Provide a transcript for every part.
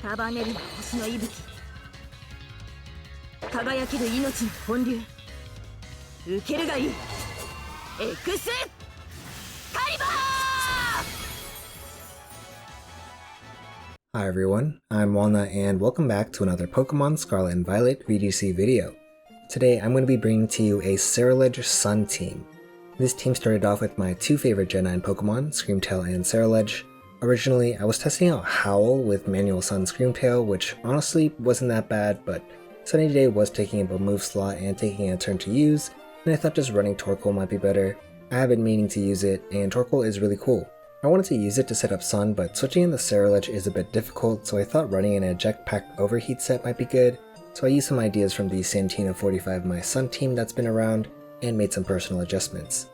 束ねるは星の息吹、輝ける命の本流、受けるがいい。エクスカリバー! Hi everyone, I'm Walnut and welcome back to another Pokemon Scarlet and Violet VGC video. Today I'm going to be bringing to you a Ceruledge Sun team. This team started off with my two favorite Gen 9 Pokemon, Screamtail and Ceruledge. Originally, I was testing out Howl with Manual Sun Screamtail, which honestly wasn't that bad, but Sunny Day was taking up a move slot and taking a turn to use, and I thought just running Torkoal might be better. I have been meaning to use it, and Torkoal is really cool. I wanted to use it to set up Sun, but switching in the Ceruledge is a bit difficult, so I thought running an Eject Pack Overheat set might be good, so I used some ideas from the Santino 45 My Sun team that's been around, and made some personal adjustments.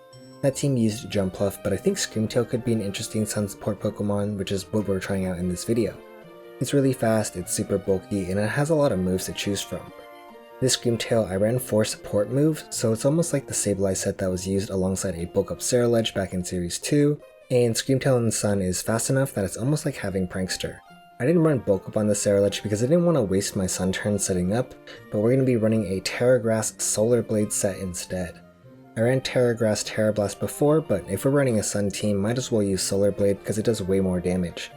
That team used Jumpluff, but I think Screamtail could be an interesting Sun support Pokemon, which is what we're trying out in this video. It's really fast, it's super bulky, and it has a lot of moves to choose from. This Screamtail, I ran 4 support moves, so it's almost like the Sableye set that was used alongside a bulk up Ceruledge back in Series 2, and Screamtail in Sun is fast enough that it's almost like having Prankster. I didn't run bulk up on the Ceruledge because I didn't want to waste my Sun turn setting up, but we're going to be running a Tera Grass Solar Blade set instead. I ran Tera Grass Tera Blast before, but if we're running a Sun team, might as well use Solar Blade because it does way more damage.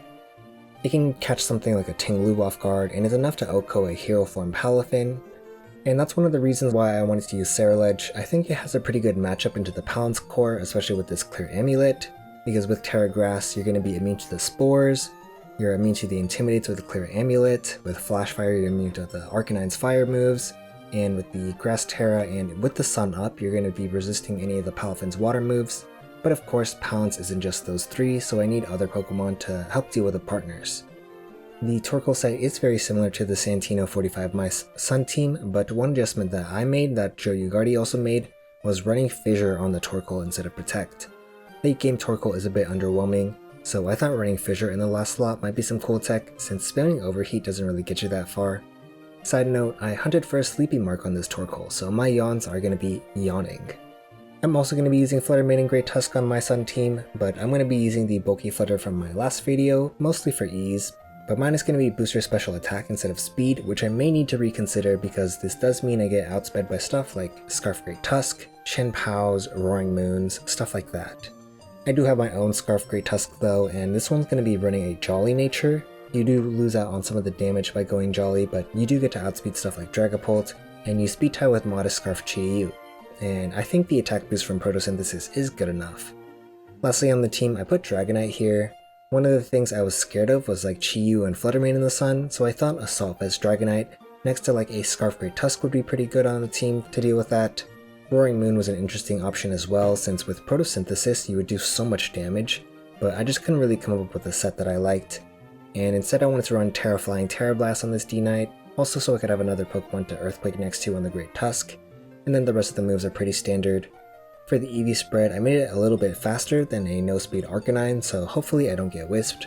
It can catch something like a Tinglu off guard and is enough to outko a Hero Form Palafin, and that's one of the reasons why I wanted to use Ceruledge. I think it has a pretty good matchup into the Palance core, especially with this Clear Amulet, because with Tera Grass you're going to be immune to the Spores, you're immune to the Intimidates with the Clear Amulet, with Flash Fire you're immune to the Arcanine's fire moves, and with the Grass Tera and with the Sun up you're going to be resisting any of the Palafin's water moves. But of course Palance isn't just those 3, so I need other Pokemon to help deal with the partners. The Torkoal set is very similar to the Santino 45 My Sun team, but one adjustment that I made that Joe Ugardi also made was running Fissure on the Torkoal instead of Protect. Late game Torkoal is a bit underwhelming, so I thought running Fissure in the last slot might be some cool tech since spamming Overheat doesn't really get you that far. Side note, I hunted for a Sleepy Mark on this Torkoal, so my yawns are going to be yawning. I'm also going to be using Flutter Mane and Great Tusk on my Sun team, but I'm going to be using the bulky Flutter from my last video, mostly for ease, but mine is going to be Booster Special Attack instead of Speed, which I may need to reconsider because this does mean I get outsped by stuff like Scarf Great Tusk, Chien-Paos, Roaring Moons, stuff like that. I do have my own Scarf Great Tusk though, and this one's going to be running a Jolly nature. You do lose out on some of the damage by going Jolly, but you do get to outspeed stuff like Dragapult, and you speed tie with Modest Scarf Chi-Yu, and I think the attack boost from Photosynthesis is good enough. Lastly on the team, I put Dragonite here. One of the things I was scared of was like Chi-Yu and Flutter Mane in the Sun, so I thought Assault Vest Dragonite next to like a Scarf Great Tusk would be pretty good on the team to deal with that. Roaring Moon was an interesting option as well, since with Photosynthesis you would do so much damage, but I just couldn't really come up with a set that I liked. And instead I wanted to run Tera Flying Tera Blast on this D-Knight, also so I could have another Pokemon to Earthquake next to on the Great Tusk, and then the rest of the moves are pretty standard. For the EV spread, I made it a little bit faster than a no-speed Arcanine, so hopefully I don't get Wisped.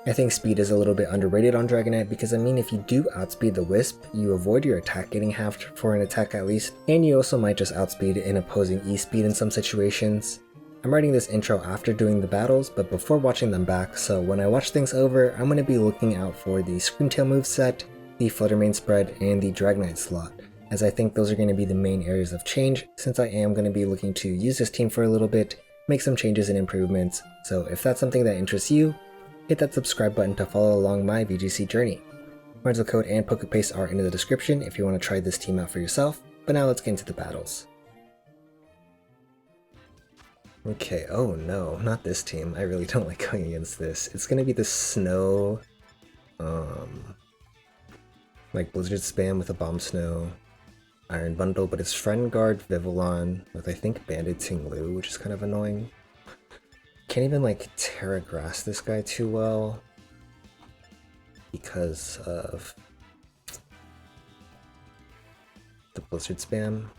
I think speed is a little bit underrated on Dragonite because I mean if you do outspeed the Wisp, you avoid your attack getting halved for an attack at least, and you also might just outspeed an opposing E-speed in some situations. I'm writing this intro after doing the battles, but before watching them back, so when I watch things over, I'm going to be looking out for the Screamtail moveset, the Flutter Mane spread, and the Dragonite slot, as I think those are going to be the main areas of change, since I am going to be looking to use this team for a little bit, make some changes and improvements, so if that's something that interests you, hit that subscribe button to follow along my VGC journey. Rental code and Pokepaste are in the description if you want to try this team out for yourself, but now let's get into the battles. Okay, oh no, not this team. I really don't like going against this. It's gonna be the Snow, like Blizzard Spam with a Bomb Snow, Iron Bundle, but it's Friend Guard Vivillon with I think Banded Tinglu, which is kind of annoying. Can't even like Tera Grass this guy too well because of the Blizzard Spam.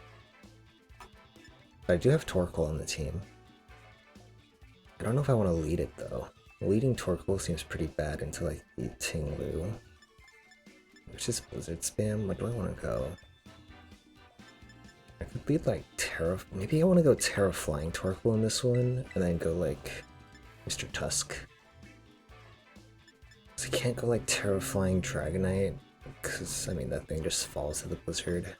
But I do have Torkoal on the team. I don't know if I want to lead it though. Leading Torkoal seems pretty bad into like the Tinglu, which is Blizzard Spam. Where do I want to go? I could lead like Tera. Maybe I want to go Tera Flying Torkoal in this one, and then go like Mr. Tusk. So I can't go like Terrifying Dragonite, because I mean that thing just falls to the blizzard.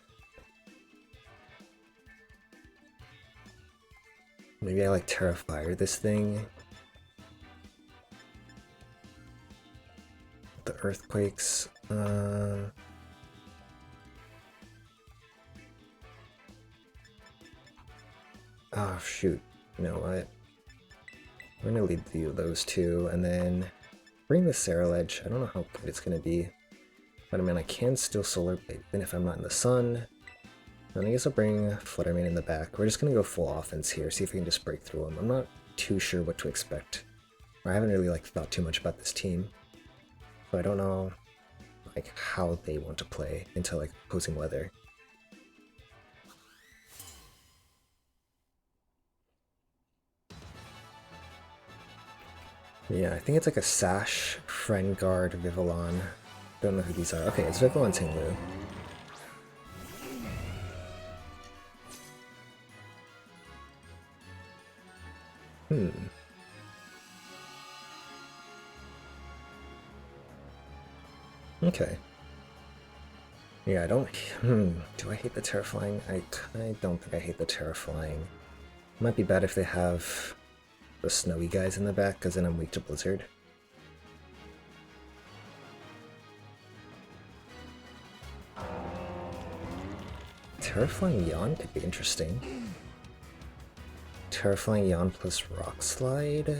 Maybe I like Terrifire this thing. The Earthquakes. Oh shoot, you know what? We're gonna lead those two, and then bring the Ceruledge. I don't know how good it's gonna be, but I mean I can still Solar Blade, even if I'm not in the sun. And I guess I'll bring Fluttermane in the back. We're just gonna go full offense here, see if we can just break through them. I'm not too sure what to expect. I haven't really like thought too much about this team, so I don't know like how they want to play into like opposing weather. Yeah, I think it's like a Sash, Friend Guard, Vivillon. Don't know who these are. Okay, it's Vivillon Tinglu. Okay. Yeah, I don't... Do I hate the Terraflying? I don't think I hate the Terraflying. Might be bad if they have the snowy guys in the back, because then I'm weak to Blizzard. Terraflying Yawn could be interesting. Terraflying Yawn plus Rock Slide.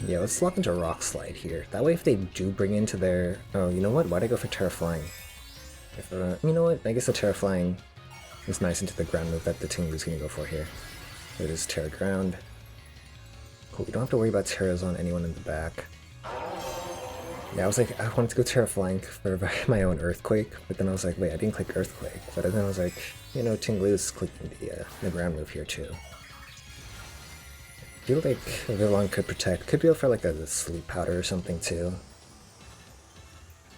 Yeah, let's lock into Rock Slide here. That way if they do bring into their... Oh, you know what? Why'd I go for Terraflying? If, you know what? I guess the Terraflying is nice into the ground move that the Tinglu's gonna go for here. It is Terra Ground. Cool, we don't have to worry about Terras on anyone in the back. Yeah, I was like, I wanted to go Terraflying for my own Earthquake, but then I was like, wait, I didn't click Earthquake. But then I was like, you know, Tinglu's clicking the ground move here too. I feel like Vivillon could protect. Could go for like a Sleep Powder or something too.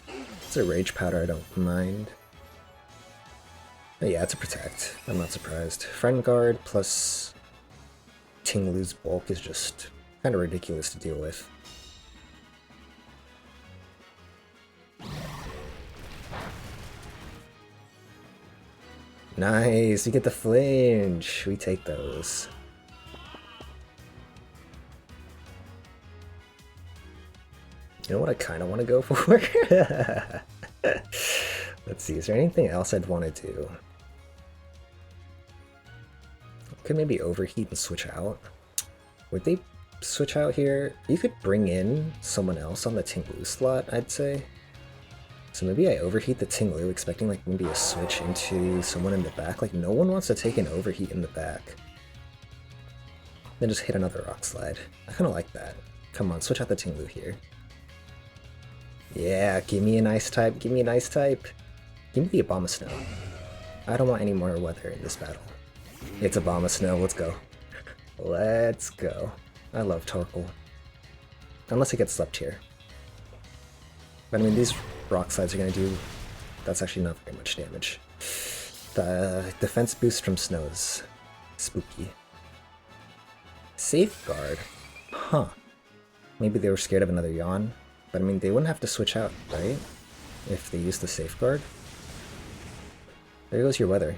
It's a Rage Powder, I don't mind. But yeah, it's a protect. I'm not surprised. Friend Guard plus Tinglu's bulk is just kind of ridiculous to deal with. Nice, you get the flinch. We take those. You know what I kind of want to go for? Let's see, is there anything else I'd want to do? Could maybe overheat and switch out. Would they switch out here? You could bring in someone else on the Tinglu slot, I'd say. So maybe I overheat the Tinglu, expecting like maybe a switch into someone in the back. Like no one wants to take an overheat in the back. Then just hit another Rock Slide. I kind of like that. Come on, switch out the Tinglu here. Yeah, give me an Ice type, give me an Ice type. Give me the Abomasnow. I don't want any more weather in this battle. It's Abomasnow, let's go. Let's go. I love Torkoal. Unless it gets slept here. But I mean, these Rock Slides are gonna do... That's actually not very much damage. The defense boost from Snow is spooky. Safeguard? Huh. Maybe they were scared of another Yawn. But I mean, they wouldn't have to switch out, right? If they use the Safeguard. There goes your weather.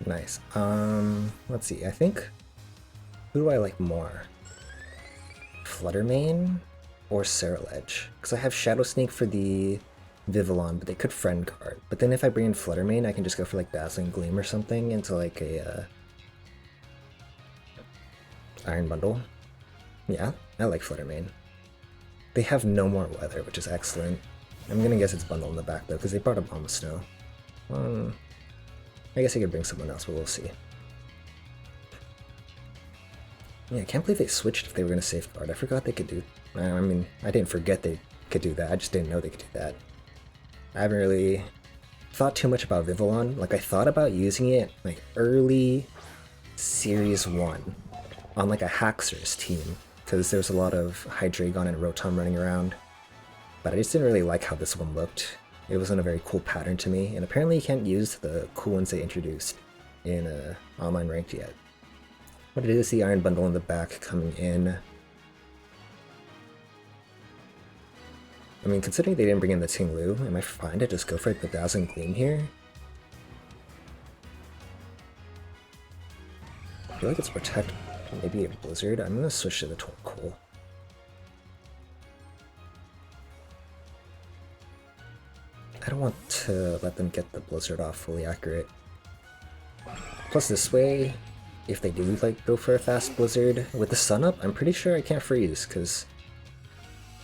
Nice. Let's see. I think... Who do I like more? Fluttermane or Ceruledge? Because I have Shadow Sneak for the Vivillon, but they could Friend Guard. But then if I bring in Fluttermane, I can just go for like Dazzling Gleam or something into like a Iron Bundle. Yeah, I like Fluttermane. They have no more weather, which is excellent. I'm gonna guess it's Bundle in the back though, because they brought up Abomasnow. I guess I could bring someone else, but we'll see. Yeah, I can't believe they switched if they were gonna Safeguard. I forgot they could do... I mean, I didn't forget they could do that, I just didn't know they could do that. I haven't really thought too much about Vivillon. Like, I thought about using it like early Series 1 on like a Haxor's team, because there's a lot of Hydreigon and Rotom running around. But I just didn't really like how this one looked. It wasn't a very cool pattern to me, and apparently you can't use the cool ones they introduced in online ranked yet. But it is the Iron Bundle in the back coming in. I mean, considering they didn't bring in the Ting-Lu, am I fine to just go for the Dazzling Gleam here? I feel like it's Protect, maybe a Blizzard. I'm gonna switch to the Torkoal. I don't want to let them get the Blizzard off fully accurate. Plus this way, if they do like go for a fast Blizzard with the Sun up, I'm pretty sure I can't freeze, because,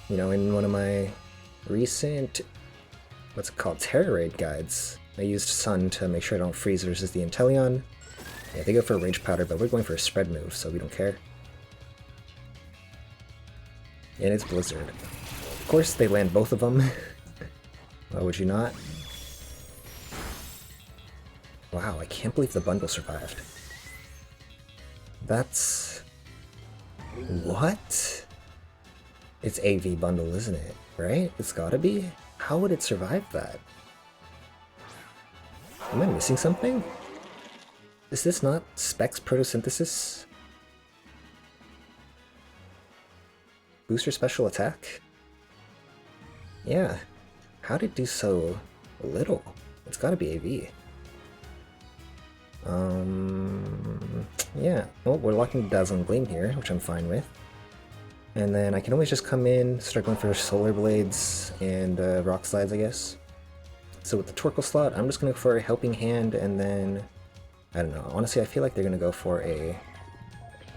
you know, in one of my recent, what's it called, Tera raid guides, I used Sun to make sure I don't freeze versus the Inteleon. Yeah, they go for a Rage Powder, but we're going for a spread move, so we don't care. And it's Blizzard. Of course, they land both of them. Why would you not? Wow, I can't believe the bundle survived. That's... what? It's AV bundle, isn't it? Right? It's gotta be? How would it survive that? Am I missing something? Is this not Specs Protosynthesis? Booster Special Attack? Yeah. How did it do so little? It's gotta be AV. Yeah. Well, we're locking the Dazzling Gleam here, which I'm fine with. And then I can always just come in, start going for Solar Blades and Rock Slides, I guess. So with the Torkoal slot, I'm just gonna go for a Helping Hand, and then I don't know. Honestly, I feel like they're gonna go for a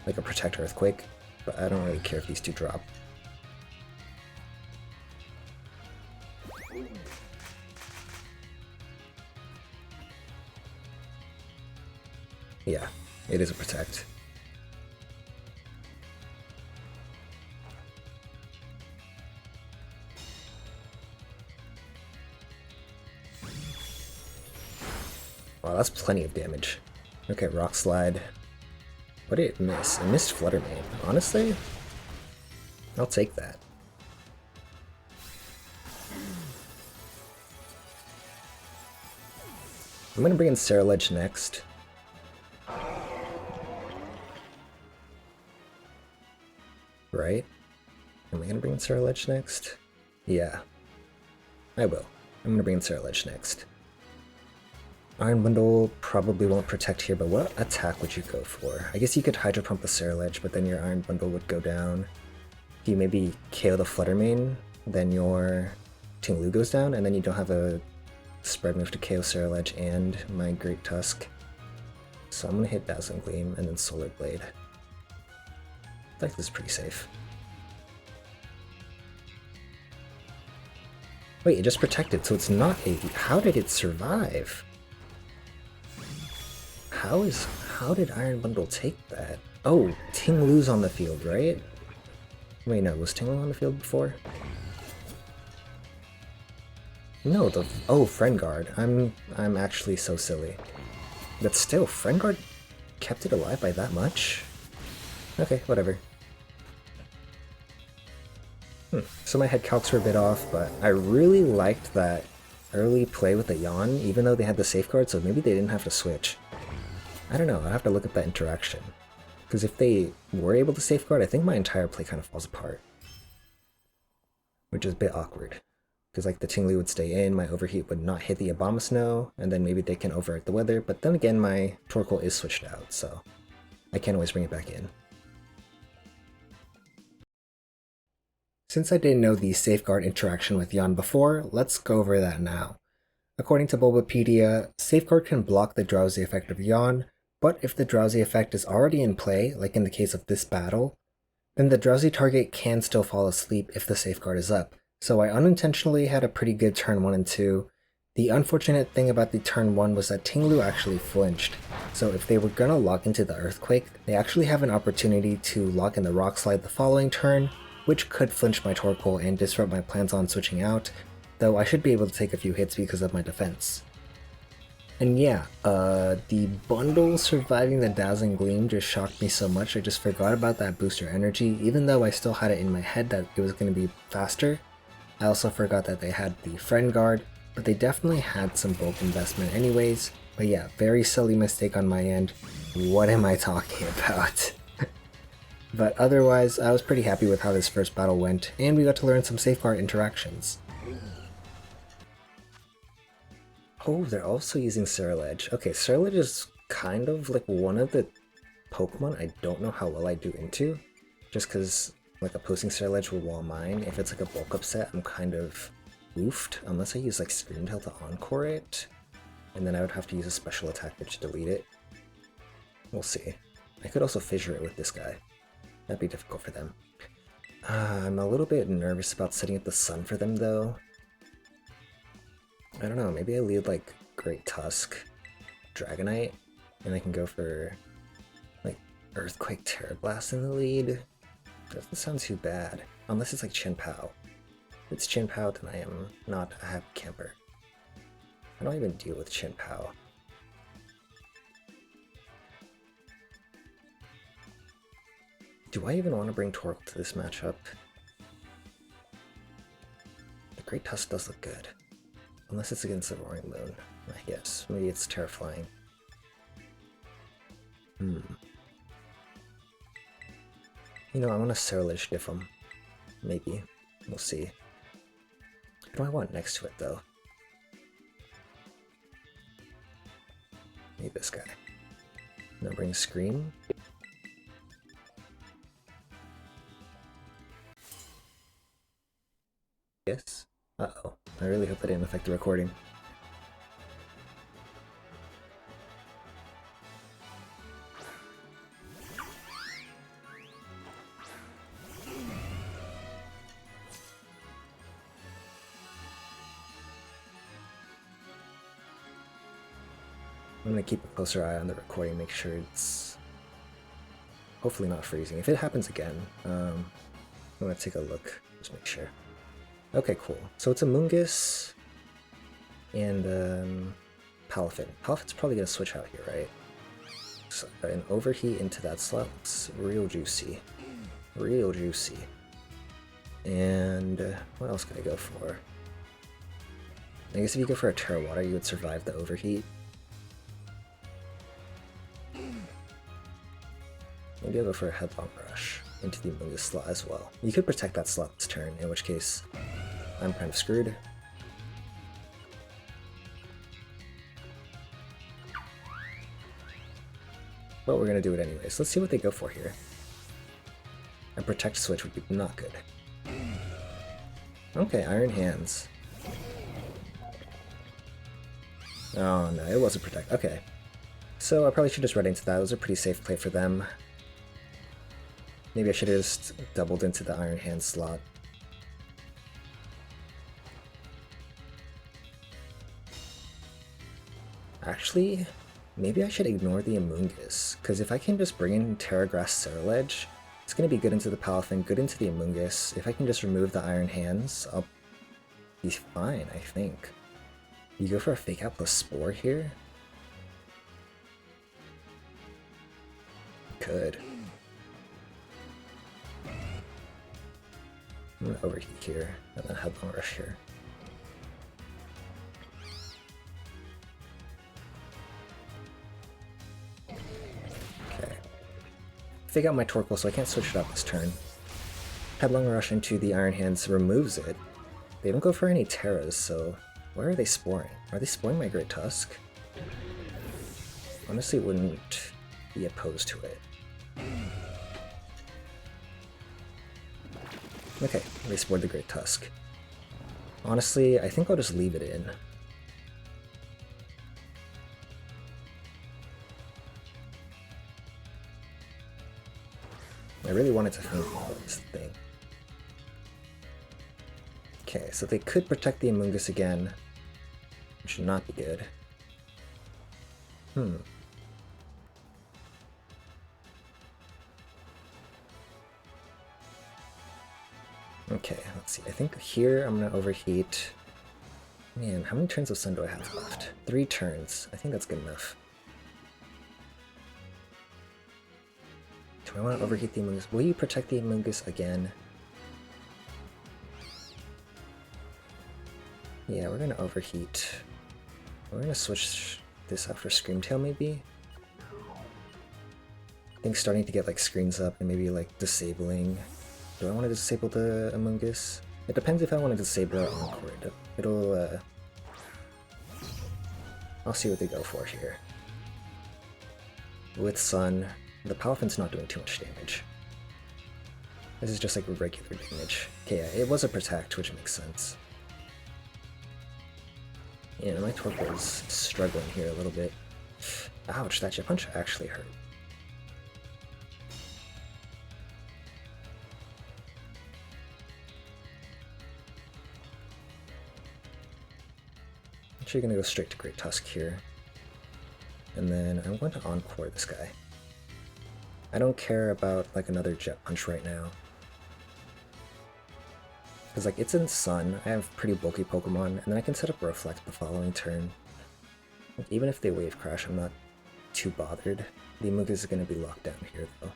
Protect Earthquake, but I don't really care if these two drop. Yeah, it is a Protect. Wow, that's plenty of damage. Okay, Rock Slide. What did it miss? It missed Flutter Mane. Honestly, I'll take that. I'm gonna bring in Ceruledge next. Right? Am I gonna bring in Ceruledge next? Yeah. I will. I'm gonna bring in Ceruledge next. Iron Bundle probably won't protect here, but what attack would you go for? I guess you could Hydro Pump the Ceruledge, but then your Iron Bundle would go down. If you maybe KO the Flutter Mane, then your Ting-Lu goes down, and then you don't have a spread move to KO Ceruledge and my Great Tusk. So I'm gonna hit Dazzling Gleam and then Solar Blade. I think this is pretty safe. Wait, it just protected, so it's not AV. How did it survive? How did Iron Bundle take that? Oh, Ting-Lu's on the field, right? Wait, no, was Ting-Lu on the field before? No, Friend Guard. I'm actually so silly. But still, Friend Guard kept it alive by that much? Okay, whatever. So my head calcs were a bit off, but I really liked that early play with the Yawn, even though they had the safeguard, so maybe they didn't have to switch. I don't know, I'll have to look at that interaction. Because if they were able to safeguard, I think my entire play kind of falls apart. Which is a bit awkward. Because like the Ting-Lu would stay in, my Overheat would not hit the Abomasnow, and then maybe they can overact the weather, but then again my Torkoal is switched out, so I can't always bring it back in. Since I didn't know the Safeguard interaction with Yawn before, let's go over that now. According to Bulbapedia, Safeguard can block the drowsy effect of Yawn, but if the drowsy effect is already in play, like in the case of this battle, then the drowsy target can still fall asleep if the Safeguard is up. So I unintentionally had a pretty good turn 1 and 2. The unfortunate thing about the turn 1 was that Ting-Lu actually flinched, so if they were gonna lock into the Earthquake, they actually have an opportunity to lock in the Rock Slide the following turn, which could flinch my Torkoal and disrupt my plans on switching out, though I should be able to take a few hits because of my defense. And yeah, the bundle surviving the Dazzling Gleam just shocked me so much. I just forgot about that booster energy, even though I still had it in my head that it was going to be faster. I also forgot that they had the Friend Guard, but they definitely had some bulk investment anyways. But yeah, very silly mistake on my end. What am I talking about? But otherwise, I was pretty happy with how this first battle went, and we got to learn some safeguard interactions. Oh, they're also using Ceruledge. Okay, Ceruledge is kind of like one of the Pokemon I don't know how well I do into. Just because like opposing Ceruledge will wall mine. If it's like a bulk up set, I'm kind of oofed. Unless I use like Scream Tail to encore it. And then I would have to use a special attack to delete it. We'll see. I could also fissure it with this guy. That'd be difficult for them. I'm a little bit nervous about setting up the Sun for them though. I don't know, maybe I lead like Great Tusk, Dragonite, and I can go for like Earthquake Terra Blast in the lead. Doesn't sound too bad, unless it's like Chin-Pao. If it's Chin-Pao, then I am not a happy camper. I don't even deal with Chin-Pao. Do I even want to bring Torkoal to this matchup? The Great Tusk does look good. Unless it's against the Roaring Moon. I guess. Maybe it's terrifying. You know, I want to Ceruledge diff him. Maybe. We'll see. What do I want next to it, though? Maybe this guy. I'm gonna bring Scream. Yes? Uh-oh. I really hope that didn't affect the recording. I'm gonna keep a closer eye on the recording, make sure it's hopefully not freezing. If it happens again, I'm gonna take a look, just make sure. Okay, cool. So it's a Mungus and Palafin. Palafin's probably gonna switch out here, right? So an Overheat into that slot. It's real juicy. Real juicy. And what else can I go for? I guess if you go for a Terra Water, you would survive the Overheat. Maybe I'll go for a Headlong Rush into the Mungus slot as well. You could protect that slot this turn, in which case I'm kind of screwed. But we're gonna do it anyways. Let's see what they go for here. A Protect Switch would be not good. Okay, Iron Hands. Oh no, it wasn't Protect. Okay. So I probably should just run into that. It was a pretty safe play for them. Maybe I should have just doubled into the Iron Hand slot. Actually, maybe I should ignore the Amoonguss, because if I can just bring in Terragrass Ceruledge, it's going to be good into the Palafin, good into the Amoonguss. If I can just remove the Iron Hands, I'll be fine, I think. You go for a Fake Out plus Spore here? Could. I'm gonna Overheat here, and then Headlong Rush here. Okay. Fake out my Torkoal so I can't switch it up this turn. Headlong Rush into the Iron Hands removes it. They don't go for any Terras, so where are they sporing? Are they sporing my Great Tusk? Honestly, wouldn't be opposed to it. Okay, they spored the Great Tusk. Honestly, I think I'll just leave it in. I really wanted to finish this thing. Okay, so they could protect the Amoonguss again, which should not be good. Okay, let's see. I think here I'm gonna Overheat. Man, how many turns of Sun do I have left? 3 turns. I think that's good enough. Do I want to overheat the Amoonguss? Will you protect the Amoonguss again? Yeah, we're gonna overheat. We're gonna switch this out for Screamtail maybe? I think starting to get like screens up and maybe like disabling. Do I want to disable the Amoonguss? It depends if I want to disable it Encore. It'll I'll see what they go for here. With Sun, the Palafen's not doing too much damage. This is just like regular damage. Okay, yeah, it was a protect, which makes sense. Yeah, my Torkoal is struggling here a little bit. Ouch, that Jet Punch actually hurt. Actually gonna go straight to Great Tusk here. And then I'm going to Encore this guy. I don't care about like another Jet Punch right now. Because like it's in Sun, I have pretty bulky Pokemon, and then I can set up Reflect the following turn. Like, even if they Wave Crash, I'm not too bothered. The Amoonguss is going to be locked down here though.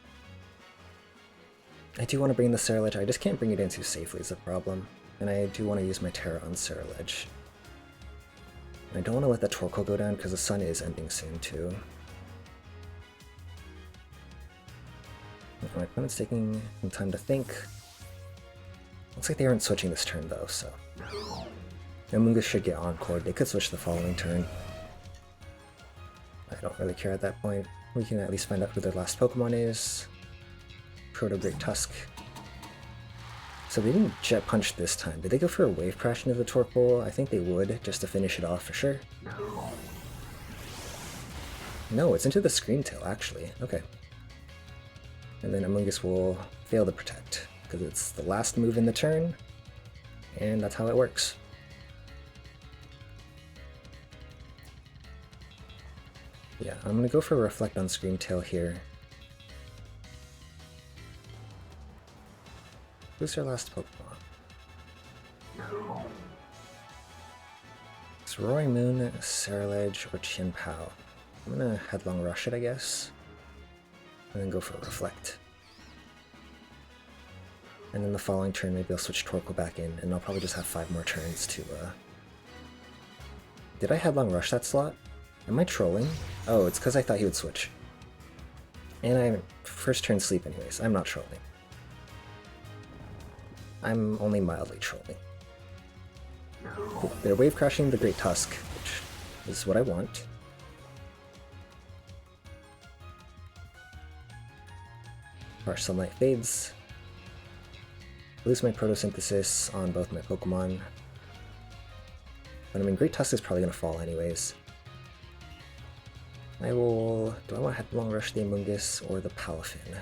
I do want to bring the Ceruledge, I just can't bring it in too safely is the problem. And I do want to use my Tera on Ceruledge. I don't want to let the Torkoal go down because the Sun is ending soon too. My opponent's taking some time to think. Looks like they aren't switching this turn though, so... Amoonguss should get Encored. They could switch the following turn. I don't really care at that point. We can at least find out who their last Pokemon is. Proto Great Tusk. So they didn't Jet Punch this time. Did they go for a Wave Crash into the Torkoal? I think they would, just to finish it off for sure. No, it's into the Screamtail, actually. Okay. And then Amoonguss will fail to protect, because it's the last move in the turn, and that's how it works. Yeah, I'm gonna go for Reflect on Screamtail here. Who's their last Pokemon? It's Roy Moon, Ceruledge, or Chien-Pao. I'm gonna Headlong Rush it, I guess. And then go for a Reflect. And then the following turn, maybe I'll switch Torkoal back in, and I'll probably just have 5 more turns to, Did I Headlong Rush that slot? Am I trolling? Oh, it's because I thought he would switch. And I'm first turn sleep anyways, I'm not trolling. I'm only mildly trolling. They're Wave Crashing the Great Tusk, which is what I want. Harsh Sunlight fades. Lose my Photosynthesis on both my Pokemon. But I mean, Great Tusk is probably going to fall anyways. I will... Do I want to Headlong Rush the Amoonguss or the Palafin?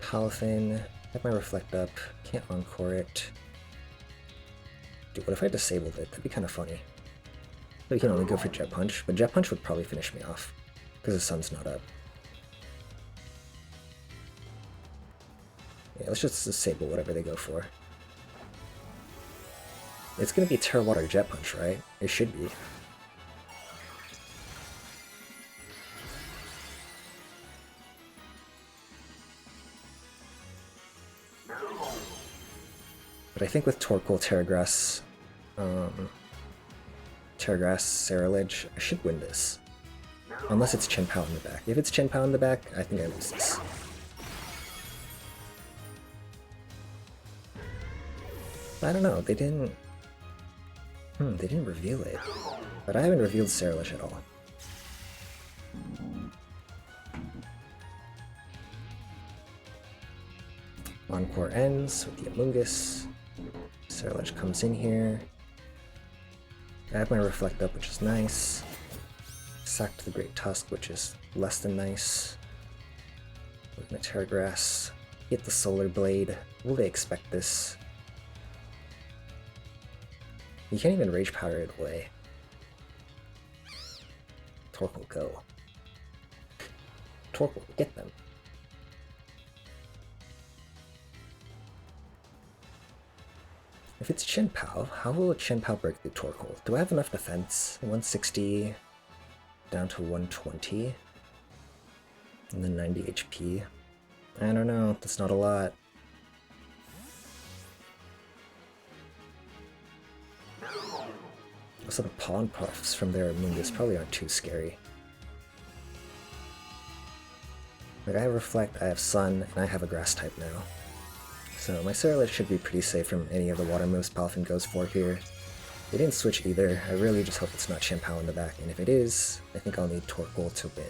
Palafin, have my Reflect up, can't Encore it. Dude, what if I disabled it? That'd be kind of funny. But you can only go for Jet Punch, but Jet Punch would probably finish me off, because the Sun's not up. Yeah, let's just disable whatever they go for. It's gonna be Terra Water Jet Punch, right? It should be. But I think with Torkoal, Terragrass, Ceruledge, I should win this. Unless it's Chien-Pao in the back. If it's Chien-Pao in the back, I think I lose this. I don't know, they didn't reveal it. But I haven't revealed Ceruledge at all. Encore ends with the Amoonguss. Ceruledge comes in here. I have my Reflect up, which is nice. Sacked the Great Tusk, which is less than nice. With my Terragrass. Hit the Solar Blade. Will they expect this? You can't even Rage Powder it away. Torkoal, go. Torkoal, get them. If it's Chen Pao, how will Chen Pao break through Torkoal? Do I have enough defense? 160 down to 120 and then 90 HP. I don't know, that's not a lot. Also the Pawn Puffs from their Mungus probably aren't too scary. Like I have Reflect, I have Sun, and I have a Grass type now. So my Ceruledge should be pretty safe from any of the water moves Palafin goes for here. They didn't switch either, I really just hope it's not Chen Pao in the back, and if it is, I think I'll need Torkoal to win.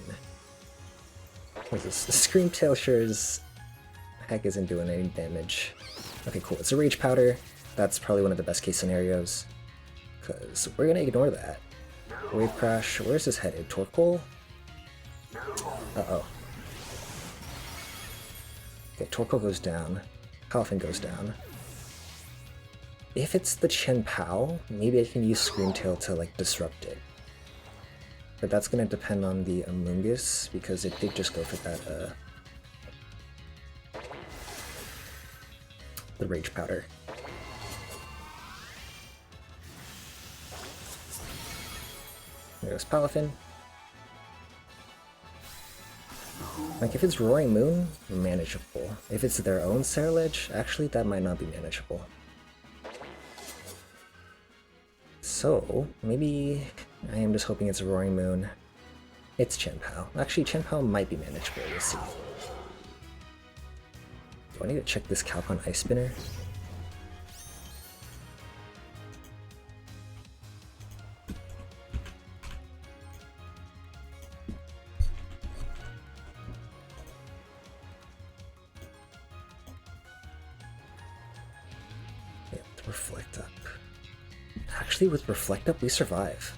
What is this? The Scream Tail sure as heck isn't doing any damage. Okay, cool, it's a Rage Powder. That's probably one of the best case scenarios, because we're gonna ignore that. Wave Crash, where's this headed? Torkoal? Uh-oh. Okay, Torkoal goes down. Palafin goes down. If it's the Chen Pao, maybe I can use Scream Tail to like disrupt it. But that's gonna depend on the Amoonguss, because it did just go for that the Rage Powder. There goes Palafin. Like, if it's Roaring Moon, manageable. If it's their own Ceruledge, actually that might not be manageable. So, maybe I am just hoping it's a Roaring Moon. It's Chen Pao. Actually, Chen Pao might be manageable, we'll see. Do I need to check this Calcon Ice Spinner? Reflect Up. Actually, with Reflect Up, we survive.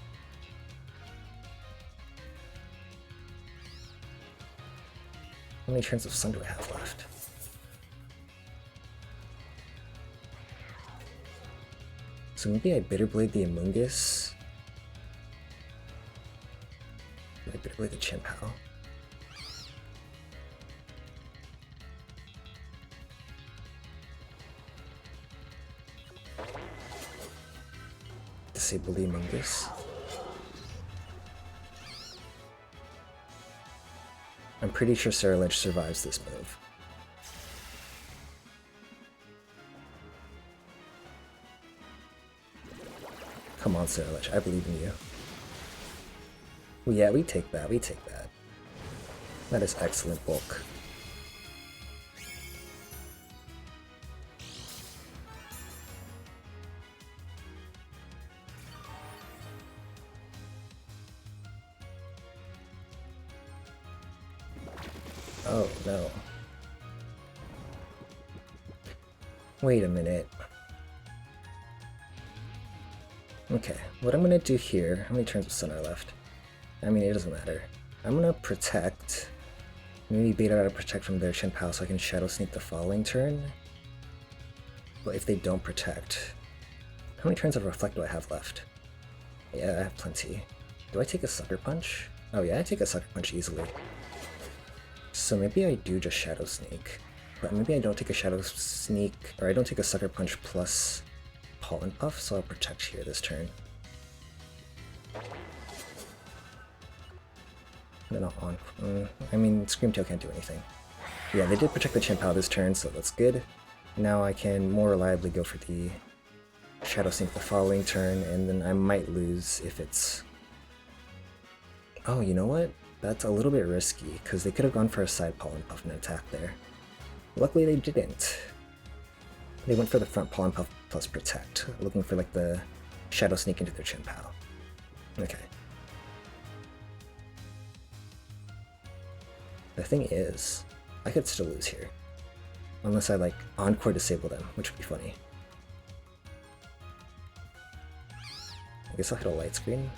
How many turns of Sun do I have left? So maybe I Bitterblade the Amoonguss. I Bitterblade the Chen Pao. Disable the Amoonguss. I'm pretty sure Ceruledge survives this move. Come on, Ceruledge, I believe in you. Well, yeah, we take that, we take that. That is excellent bulk. Oh, no. Wait a minute. Okay, what I'm gonna do here... How many turns of Sun are left? I mean, it doesn't matter. I'm gonna Protect. Maybe bait out a Protect from their Chen Pao so I can Shadow Sneak the following turn. But if they don't Protect... How many turns of Reflect do I have left? Yeah, I have plenty. Do I take a Sucker Punch? Oh yeah, I take a Sucker Punch easily. So maybe I do just Shadow Sneak, but maybe I don't take a Shadow Sneak, or I don't take a Sucker Punch plus Pollen Puff, so I'll Protect here this turn. Then I'll on. I mean, Scream Tail can't do anything. Yeah, they did protect the Chen Pao this turn, so that's good. Now I can more reliably go for the Shadow Sneak the following turn, and then I might lose if it's... Oh, you know what? That's a little bit risky, because they could have gone for a side Pollen Puff and attack there. Luckily they didn't. They went for the front Pollen Puff plus Protect, looking for like the Shadow Sneak into their Chen Pao. Okay. The thing is, I could still lose here. Unless I like Encore Disable them, which would be funny. I guess I'll hit a Light Screen.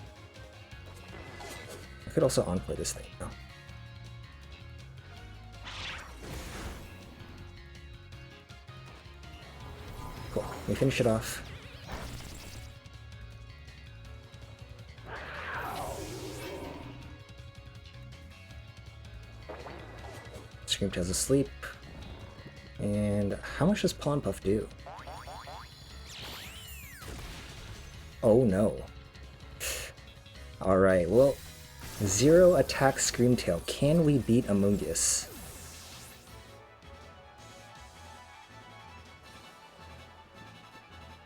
I could also Encore this thing, no? Cool, we finish it off. Scream Tail's asleep. And how much does Pollen Puff do? Oh no. Alright, well, 0 attack Screamtail. Can we beat Amoonguss?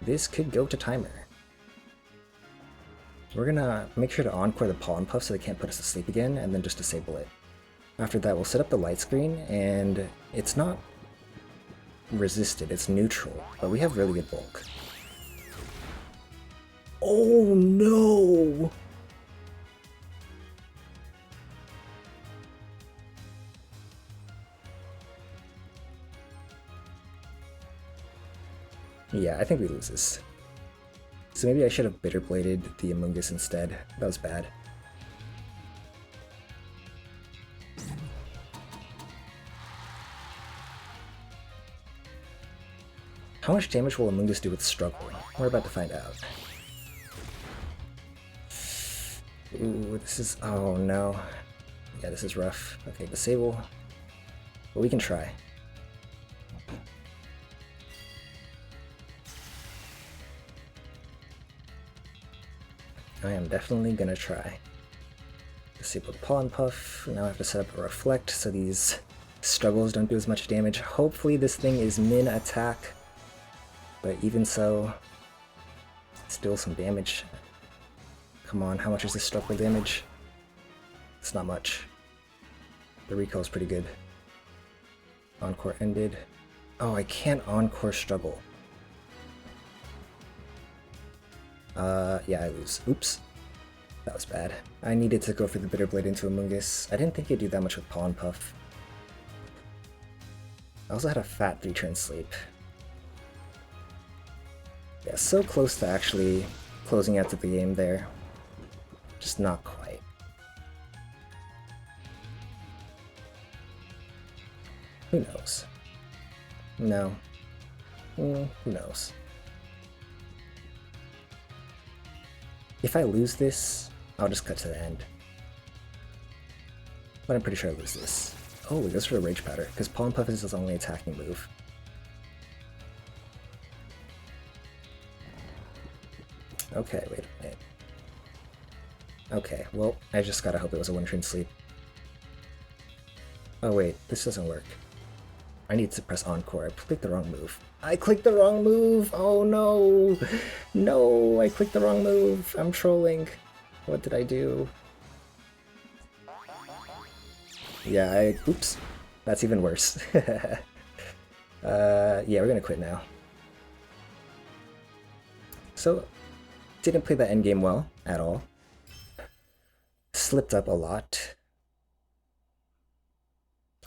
This could go to timer. We're gonna make sure to encore the Pollen Puff so they can't put us to sleep again, and then just disable it. After that, we'll set up the light screen, and it's not resisted, it's neutral, but we have really good bulk. Oh no! Yeah, I think we lose this. So maybe I should have Bitter Bladed the Amoonguss instead. That was bad. How much damage will Amoonguss do with Struggle? We're about to find out. Ooh, this is... oh no. Yeah, this is rough. Okay, disable. But we can try. I am definitely gonna try. Disable the Pollen Puff. Now I have to set up a Reflect so these struggles don't do as much damage. Hopefully this thing is min attack. But even so, still some damage. Come on, how much is this struggle damage? It's not much. The recoil is pretty good. Encore ended. Oh, I can't encore struggle. Yeah, I lose. Oops. That was bad. I needed to go for the Bitter Blade into Amoonguss. I didn't think it'd do that much with Pollen Puff. I also had a fat 3-turn sleep. Yeah, so close to actually closing out to the game there. Just not quite. Who knows? No. Who knows? If I lose this, I'll just cut to the end. But I'm pretty sure I lose this. Oh, it goes for a Rage Powder, because Pollen Puff is his only attacking move. Okay, wait a minute. Okay, well, I just gotta hope it was a 1-turn sleep. Oh wait, this doesn't work. I need to press Encore. I clicked the wrong move. I clicked the wrong move! Oh no! No, I clicked the wrong move. I'm trolling. What did I do? Yeah, oops. That's even worse. Yeah, we're gonna quit now. So, didn't play that endgame well at all. Slipped up a lot.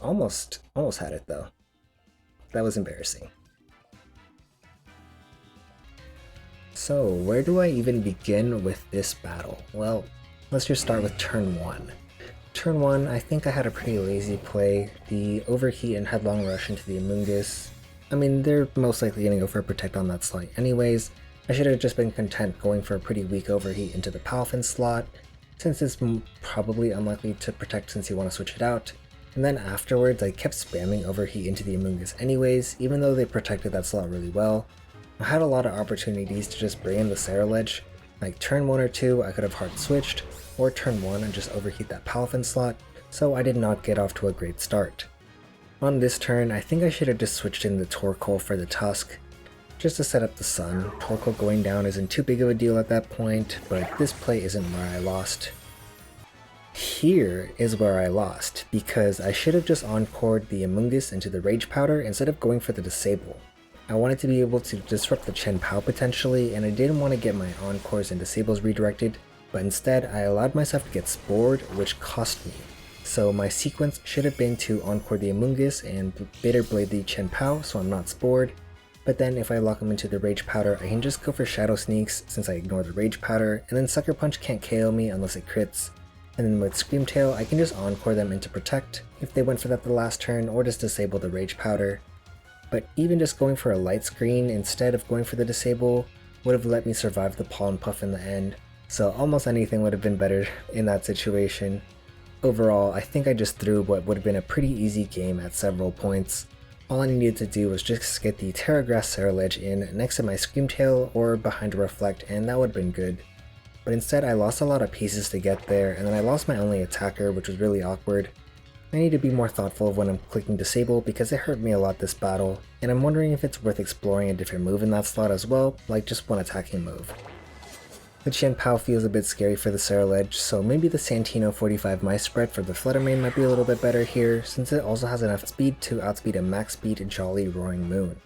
Almost had it though. That was embarrassing. So, where do I even begin with this battle? Well, let's just start with turn 1. Turn 1, I think I had a pretty lazy play. The Overheat and Headlong Rush into the Amoonguss. I mean, they're most likely going to go for a Protect on that slot anyways. I should have just been content going for a pretty weak Overheat into the Palfin slot, since it's probably unlikely to Protect since you want to switch it out. And then afterwards, I kept spamming Overheat into the Amoonguss anyways, even though they protected that slot really well. I had a lot of opportunities to just bring in the Ceruledge. Like turn 1 or 2, I could have hard switched, or turn 1 and just overheat that Palfin slot, so I did not get off to a great start. On this turn, I think I should have just switched in the Torkoal for the Tusk, just to set up the Sun. Torkoal going down isn't too big of a deal at that point, but this play isn't where I lost. Here is where I lost, because I should have just encored the Amoonguss into the Rage Powder instead of going for the Disable. I wanted to be able to disrupt the Chen Pao potentially, and I didn't want to get my encores and disables redirected, but instead I allowed myself to get spored, which cost me. So my sequence should have been to encore the Amoonguss and Bitter Blade the Chen Pao so I'm not spored, but then if I lock him into the Rage Powder, I can just go for Shadow Sneaks since I ignore the Rage Powder, and then Sucker Punch can't KO me unless it crits. And then with Screamtail, I can just encore them into Protect if they went for that the last turn, or just disable the Rage Powder. But even just going for a light screen instead of going for the disable would have let me survive the Pollen Puff in the end, so almost anything would have been better in that situation. Overall, I think I just threw what would have been a pretty easy game at several points. All I needed to do was just get the Tera Grass Ceruledge in next to my Screamtail or behind a Reflect, and that would have been good. But instead I lost a lot of pieces to get there, and then I lost my only attacker, which was really awkward. I need to be more thoughtful of when I'm clicking disable because it hurt me a lot this battle, and I'm wondering if it's worth exploring a different move in that slot as well, like just one attacking move. The Chien-Pao feels a bit scary for the Ceruledge, so maybe the Santino 45 mice spread for the Fluttermane might be a little bit better here, since it also has enough speed to outspeed a max speed Jolly Roaring Moon.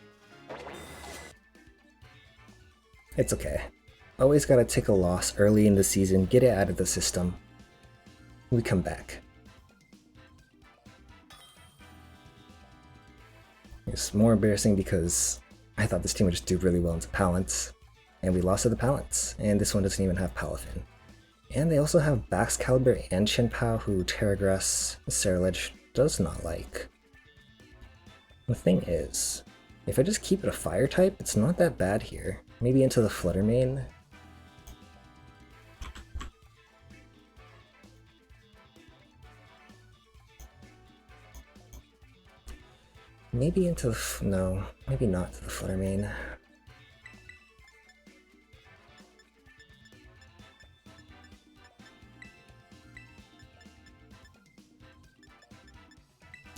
It's okay. Always gotta take a loss early in the season, get it out of the system. We come back. It's more embarrassing because I thought this team would just do really well into Palance, and we lost to the Palance, and this one doesn't even have Palafin. And they also have Baxcalibur and Chien-Pao, who Tera Grass Ceruledge does not like. The thing is, if I just keep it a fire type, it's not that bad here. Maybe into the Fluttermane. Maybe into the no, maybe not to the Fluttermane.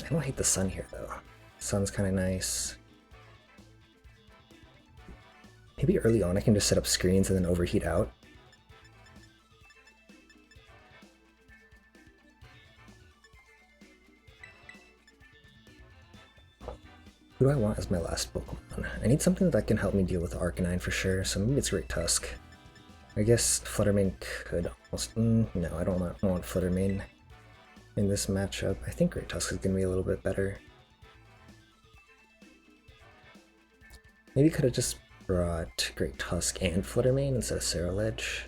I don't hate the sun here though. Sun's kind of nice. Maybe early on I can just set up screens and then overheat out. Who do I want as my last Pokemon? I need something that can help me deal with Arcanine for sure, so maybe it's Great Tusk. I guess Fluttermane could almost... no, I don't want Fluttermane in this matchup. I think Great Tusk is going to be a little bit better. Maybe could have just brought Great Tusk and Fluttermane instead of Ceruledge.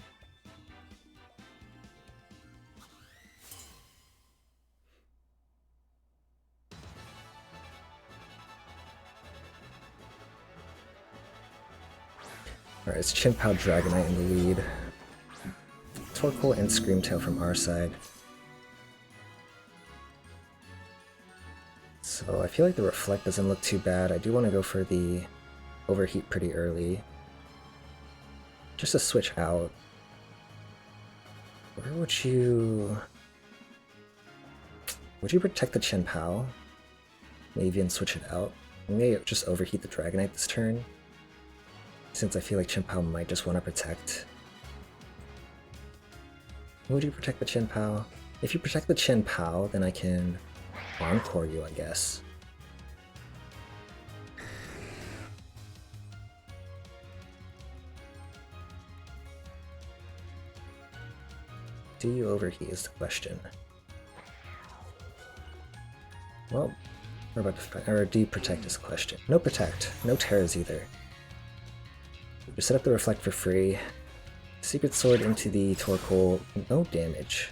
Alright, it's Chien-Pao Dragonite in the lead. Torkoal and Screamtail from our side. So I feel like the Reflect doesn't look too bad. I do want to go for the Overheat pretty early. Just to switch out. Where would you... Would you protect the Chien-Pao? Maybe and switch it out? Maybe just overheat the Dragonite this turn, since I feel like Chien-Pao might just want to protect. Would you protect the Chien-Pao? If you protect the Chien-Pao, then I can Encore you, I guess. Do you overheat is the question. Well, we're about to, or do you protect is the question. No protect, no Teras either. Just set up the Reflect for free. Secret Sword into the Torkoal, no damage.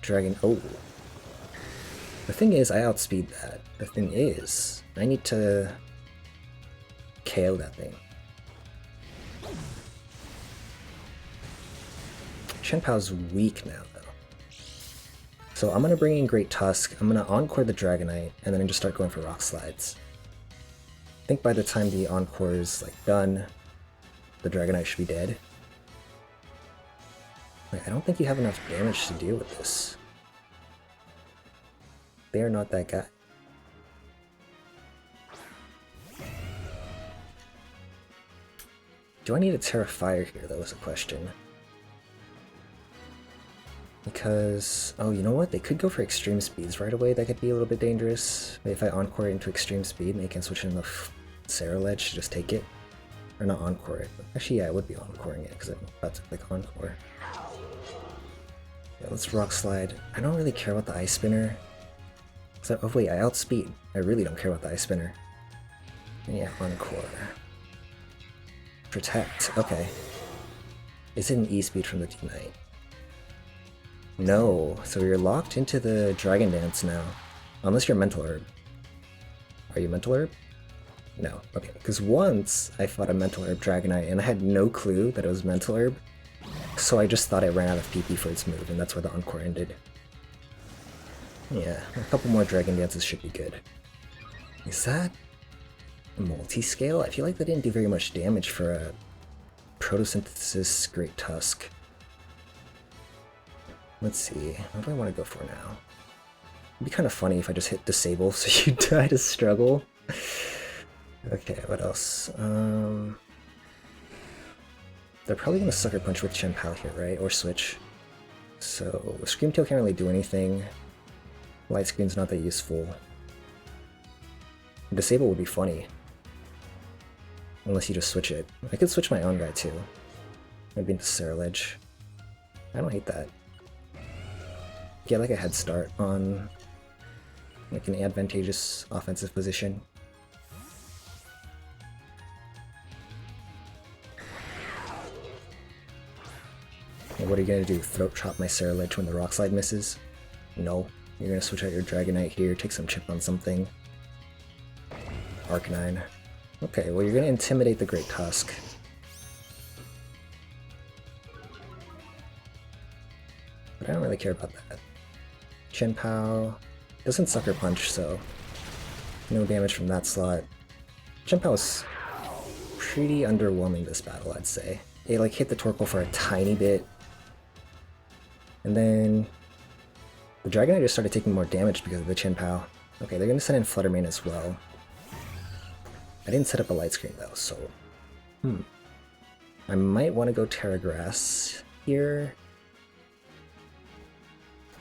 Dragon, oh. The thing is, I outspeed that. The thing is, I need to KO that thing. Chien-Pao's weak now, though. So I'm gonna bring in Great Tusk, I'm gonna Encore the Dragonite, and then just start going for Rock Slides. I think by the time the Encore is like done, the Dragonite should be dead. Wait, I don't think you have enough damage to deal with this. They are not that guy. Do I need a Tera Fire here, though, is a question. Because, oh, you know what? They could go for extreme speeds right away. That could be a little bit dangerous. Maybe if I Encore it into extreme speed, they can switch in the Ceruledge to just take it. Or not Encore it. Actually, yeah, I would be Encoring it, because I'm about to click Encore. Yeah, let's Rock Slide. I don't really care about the Ice Spinner. Oh wait, I outspeed. I really don't care about the Ice Spinner. And yeah, Encore. Protect, okay. Is it an E-Speed from the D-Knight? No, so you're locked into the Dragon Dance now. Unless you're Mental Herb. Are you Mental Herb? No, okay, because once I fought a Mental Herb Dragonite and I had no clue that it was Mental Herb, so I just thought it ran out of PP for its move, and that's where the Encore ended. Yeah, a couple more Dragon Dances should be good. Is that Multi-scale? I feel like they didn't do very much damage for a Photosynthesis Great Tusk. Let's see, what do I want to go for now? It'd be kind of funny if I just hit disable so you die to struggle. Okay, what else? They're probably going to Sucker Punch with Chien-Pao here, right? Or switch. So Screamtail can't really do anything. Light Screen's not that useful. Disable would be funny. Unless you just switch it. I could switch my own guy too. Maybe into Ceruledge. I don't hate that. Get like a head start on like an advantageous offensive position. And what are you gonna do? Throat chop my Ceruledge when the Rock Slide misses? No. You're gonna switch out your Dragonite here, take some chip on something. Arcanine. Okay, well you're gonna intimidate the Great Tusk. But I don't really care about that. Chien-Pao doesn't Sucker Punch, so no damage from that slot. Chien-Pao was pretty underwhelming this battle, I'd say. It like hit the Torkoal for a tiny bit. And then the Dragonite just started taking more damage because of the Chien-Pao. Okay, they're gonna send in Fluttermane as well. I didn't set up a light screen though, so... I might want to go Tera Grass here.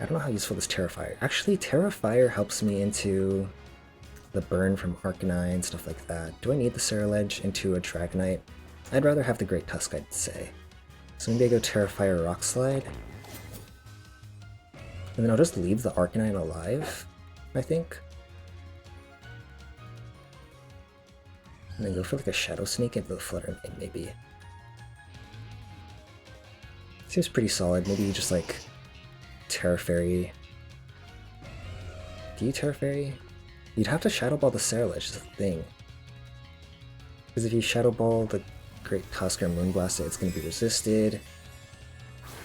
I don't know how useful this Tera Fire. Actually, Tera Fire helps me into the burn from Arcanine, stuff like that. Do I need the Ceruledge into a Dragonite? I'd rather have the Great Tusk, I'd say. So maybe I go Tera Fire Rock Slide. And then I'll just leave the Arcanine alive, I think. And then go for like a Shadow Sneak into the Fluttermane, maybe. Seems pretty solid. Maybe just like Terra Fairy. Do you Terra Fairy? You'd have to Shadow Ball the Ceruledge, is the thing. Because if you Shadow Ball the Great Tusk or Moonblast it, it's going to be resisted.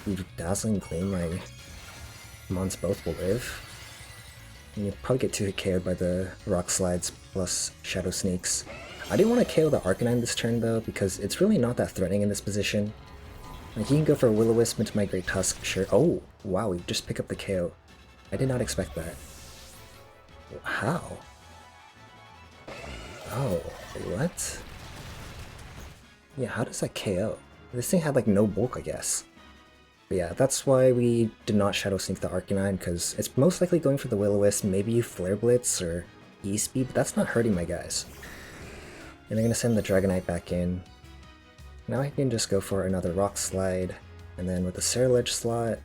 You Dazzling Gleam, my Mons both will live. And you'll probably get 2-hit KO'd by the Rock Slides plus Shadow Sneaks. I didn't want to KO the Arcanine this turn though, because it's really not that threatening in this position. Like, you can go for a Will-O-Wisp into my Great Tusk, sure. Oh, wow, we just pick up the KO. I did not expect that. How? Oh, what? Yeah, how does that KO? This thing had like no bulk, I guess. But yeah, that's why we did not Shadow Sneak the Arcanine, because it's most likely going for the Will-O-Wisp, maybe you Flare Blitz or E-Speed, but that's not hurting my guys. And I'm gonna send the Dragonite back in. Now I can just go for another Rock Slide, and then with the Ceruledge slot,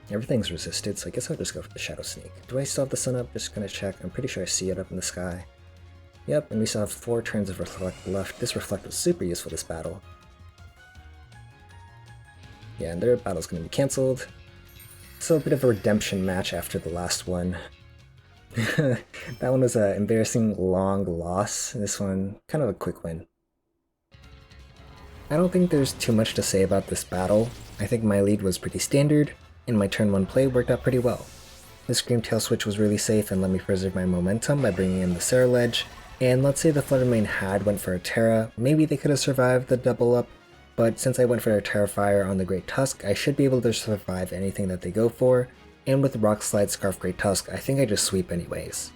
everything's resisted, so I guess I'll just go for the Shadow Sneak. Do I still have the sun up? Just gonna check. I'm pretty sure I see it up in the sky. Yep, and we still have 4 turns of Reflect left. This Reflect was super useful this battle. Yeah, and their battle's gonna be cancelled. So a bit of a redemption match after the last one. That one was an embarrassing long loss. This one, kind of a quick win. I don't think there's too much to say about this battle. I think my lead was pretty standard, and my turn 1 play worked out pretty well. The Screamtail switch was really safe and let me preserve my momentum by bringing in the Ceruledge, and let's say the Fluttermane had went for a Tera, maybe they could have survived the double up, but since I went for a Tera Fire on the Great Tusk, I should be able to survive anything that they go for, and with Rock Slide Scarf Great Tusk, I think I just sweep anyways.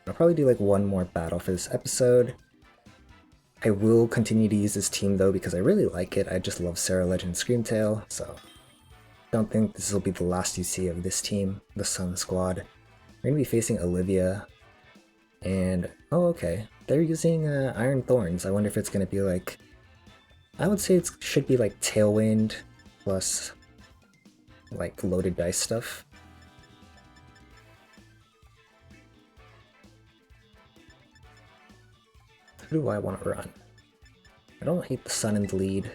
I'll probably do like one more battle for this episode. I will continue to use this team though because I really like it. I just love Ceruledge and Screamtail, so don't think this will be the last you see of this team, the Sun Squad. We're gonna be facing Olivia, and oh okay, they're using Iron Thorns. I wonder if it's gonna be like, I would say it should be like Tailwind plus like loaded dice stuff. Who do I want to run? I don't hate the Sun in the lead.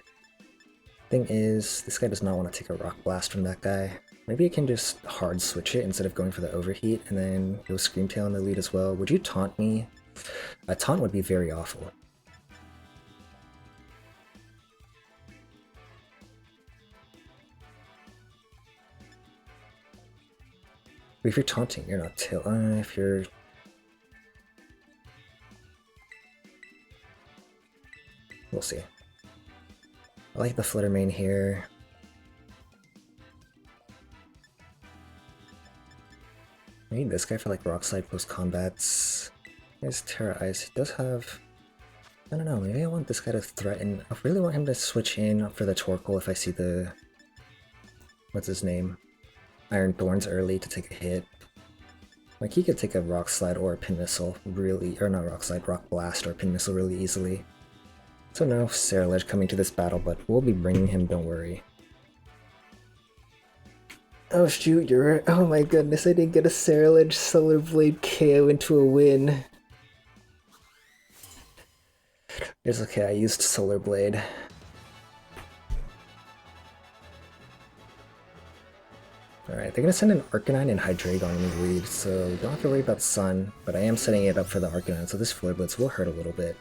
Thing is, this guy does not want to take a Rock Blast from that guy. Maybe I can just hard switch it instead of going for the Overheat and then go Screamtail in the lead as well. Would you taunt me? A taunt would be very awful. But if you're taunting, you're not if you're We'll see. I like the Flitter main here. I need this guy for like Rock Slide post combats. There's Tera Ice. He does have... I don't know, maybe I want this guy to threaten. I really want him to switch in for the Torkoal if I see the... What's his name? Iron Thorns early to take a hit. Like, he could take a Rock Slide or a Pin Missile really... Or not Rock Slide, Rock Blast or Pin Missile really easily. So no Ceruledge coming to this battle, but we'll be bringing him, don't worry. Oh shoot, you're right. Oh my goodness, I didn't get a Ceruledge Solar Blade KO into a win. It's okay, I used Solar Blade. Alright, they're gonna send an Arcanine and Hydreigon in the lead, so we don't have to worry about Sun, but I am setting it up for the Arcanine, so this Flare Blitz will hurt a little bit.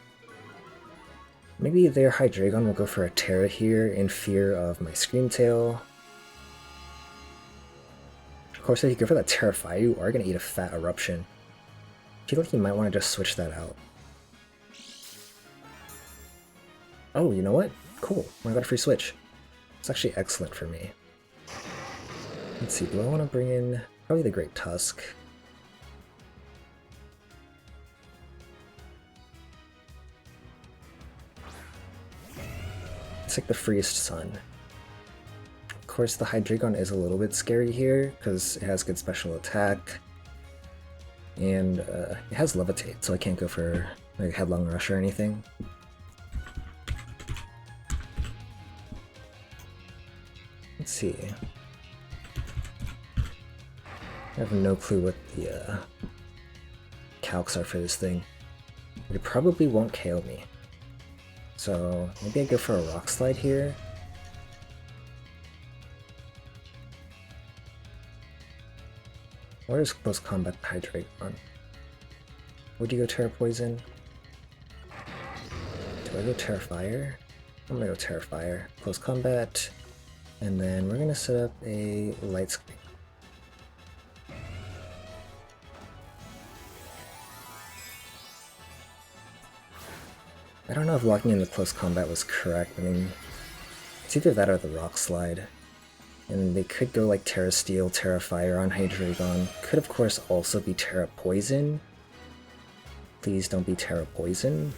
Maybe their Hydreigon will go for a Tera here in fear of my Scream Tail. Of course, if you go for that Terrify, you are going to eat a fat Eruption. I feel like you might want to just switch that out. Oh, you know what? Cool. I got a free switch. It's actually excellent for me. Let's see, do I want to bring in... Probably the Great Tusk. It's like the Freest Sun. Of course, the Hydreigon is a little bit scary here, because it has good special attack. And it has Levitate, so I can't go for like Headlong Rush or anything. Let's see. I have no clue what the calcs are for this thing. It probably won't KO me. So maybe I go for a Rock Slide here. Or is Close Combat Hydreigon? Would you go Terra Poison? Do I go Terra Fire? I'm gonna go Terra Fire. Close Combat. And then we're gonna set up a Light Screen. I don't know if locking in the close combat was correct. I mean, it's either that or the Rock Slide. And they could go like Terra Steel, Terra Fire on Hydreigon. Could of course also be Terra Poison. Please don't be Terra Poison.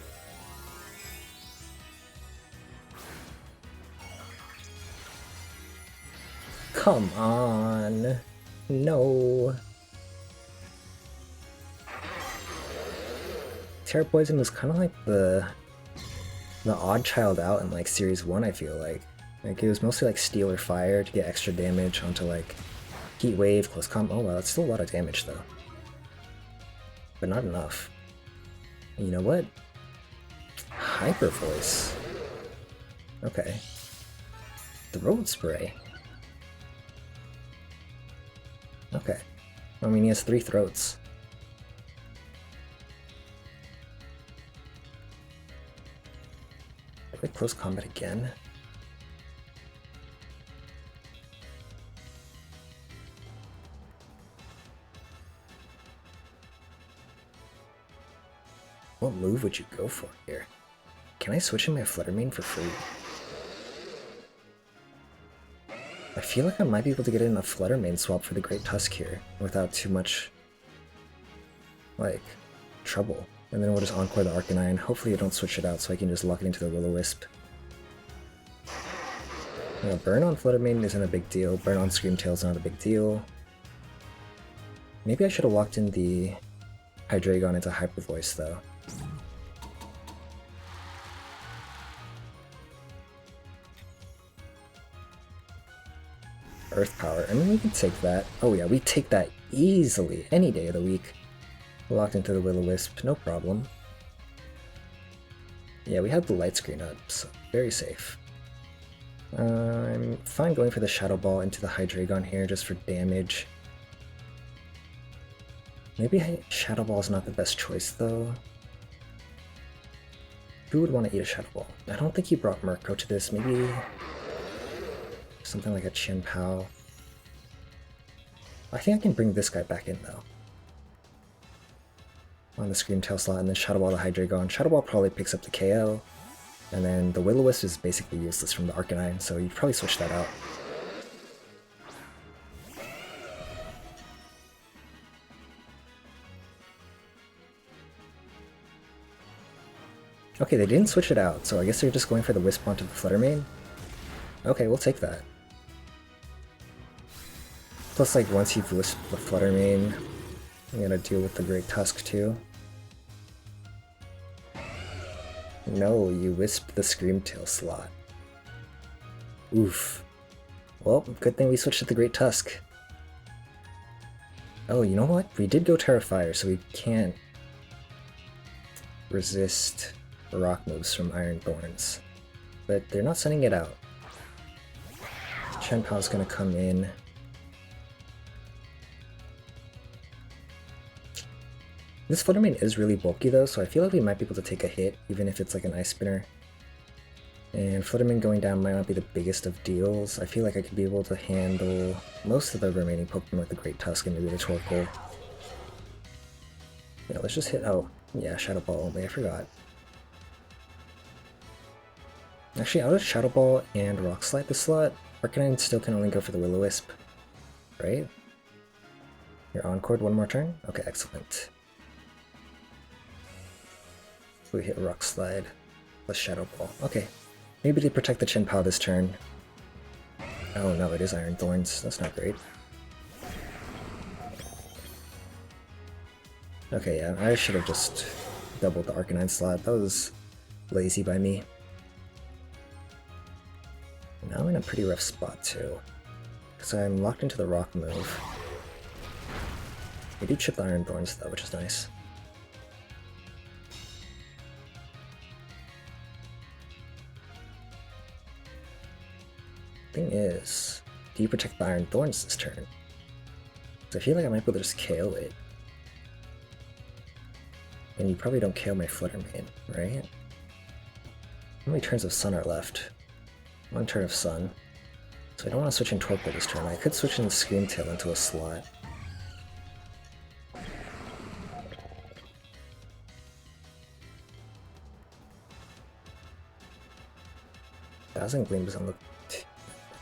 Come on! No! Terra Poison was kind of like the odd child out in like Series 1, I feel like. Like, it was mostly like Steel or Fire to get extra damage onto like Heat Wave, Close Combat. Oh wow, that's still a lot of damage though. But not enough. And you know what? Hyper Voice. Okay. Throat Spray. Okay. I mean, he has 3 throats. Quick Close Combat again. What move would you go for here? Can I switch in my Flutter main for free? I feel like I might be able to get in a Flutter main swap for the Great Tusk here without too much, like, trouble. And then we'll just Encore the Arcanine. Hopefully I don't switch it out so I can just lock it into the Will-O-Wisp. Burn on Flutter main isn't a big deal. Burn on Scream Tail is not a big deal. Maybe I should have locked in the Hydreigon into Hyper Voice though. Earth Power. I mean, we can take that. Oh yeah, we take that easily any day of the week. Locked into the Will-O-Wisp, no problem. Yeah, we have the Light Screen up, so very safe. I'm fine going for the Shadow Ball into the Hydreigon here just for damage. Maybe Shadow Ball is not the best choice though. Who would want to eat a Shadow Ball? I don't think he brought Murko to this. Maybe something like a Chien-Pao. I think I can bring this guy back in though. On the Scream Tail slot, and then Shadow Ball the Hydreigon. Shadow Ball probably picks up the KO. And then the Will-O-Wisp is basically useless from the Arcanine, so you'd probably switch that out. Okay, they didn't switch it out, so I guess they're just going for the Wisp onto the Flutter Mane. Okay, we'll take that. Plus, like, once you've Wisped the Flutter Mane, you gotta deal with the Great Tusk too. No, you Wisped the Screamtail slot. Oof. Well, good thing we switched to the Great Tusk. Oh, you know what? We did go Tera Fire, so we can't resist rock moves from Iron Thorns. But they're not sending it out. Chien-Pao's gonna come in. This Flutter Mane is really bulky though, so I feel like we might be able to take a hit, even if it's like an Ice Spinner. And Flutter Mane going down might not be the biggest of deals. I feel like I could be able to handle most of the remaining Pokemon with the Great Tusk and maybe the Torkoal. Yeah, let's just hit, oh, yeah, Shadow Ball only, I forgot. Actually, I'll just Shadow Ball and Rock Slide this slot. Arcanine still can only go for the Will-O-Wisp, right? You're Encored one more turn? Okay, excellent. We hit Rock Slide, plus Shadow Ball. Okay, maybe they protect the Chien-Pao this turn. Oh no, it is Iron Thorns. That's not great. Okay, yeah, I should have just doubled the Arcanine slot. That was lazy by me. Now I'm in a pretty rough spot too, because I'm locked into the Rock move. We do chip the Iron Thorns though, which is nice. Thing is, do you protect the Iron Thorns this turn? So I feel like I might be able to just KO it. And you probably don't KO my Flutter Mane, right? How many turns of Sun are left? One turn of Sun. So I don't want to switch in Torkoal this turn. I could switch in the Screamtail into a slot. Dazzling Gleam doesn't look...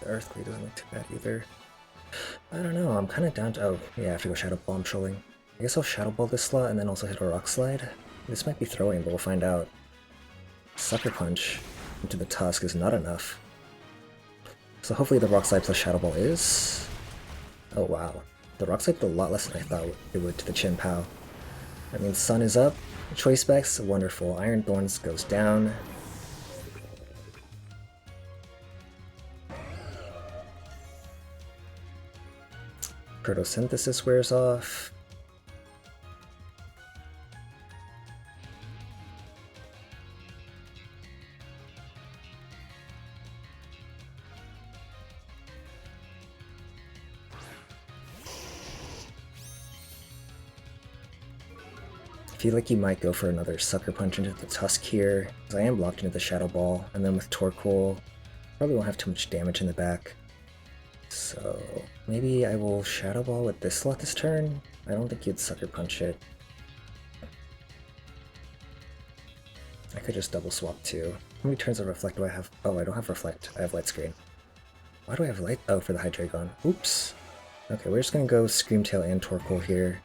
Earthquake doesn't look too bad either. I don't know, I'm kind of down to... Oh, yeah, I have to go Shadow Ball, I'm trolling. I guess I'll Shadow Ball this slot and then also hit a Rock Slide. This might be throwing, but we'll find out. Sucker Punch into the Tusk is not enough. So hopefully the Rock Slide plus Shadow Ball is... Oh wow. The Rock Slide did a lot less than I thought it would to the Chien-Pao. I mean, Sun is up. Choice Specs, wonderful. Iron Thorns goes down. Photosynthesis wears off. I feel like you might go for another Sucker Punch into the Tusk here, because I am locked into the Shadow Ball, and then with Torkoal, probably won't have too much damage in the back. So maybe I will Shadow Ball with this slot this turn? I don't think you'd Sucker Punch it. I could just double swap too. How many turns of Reflect do I have? Oh, I don't have Reflect. I have Light Screen. Why do I have Light? Oh, for the Hydreigon. Oops. Okay, we're just gonna go Screamtail and Torkoal here.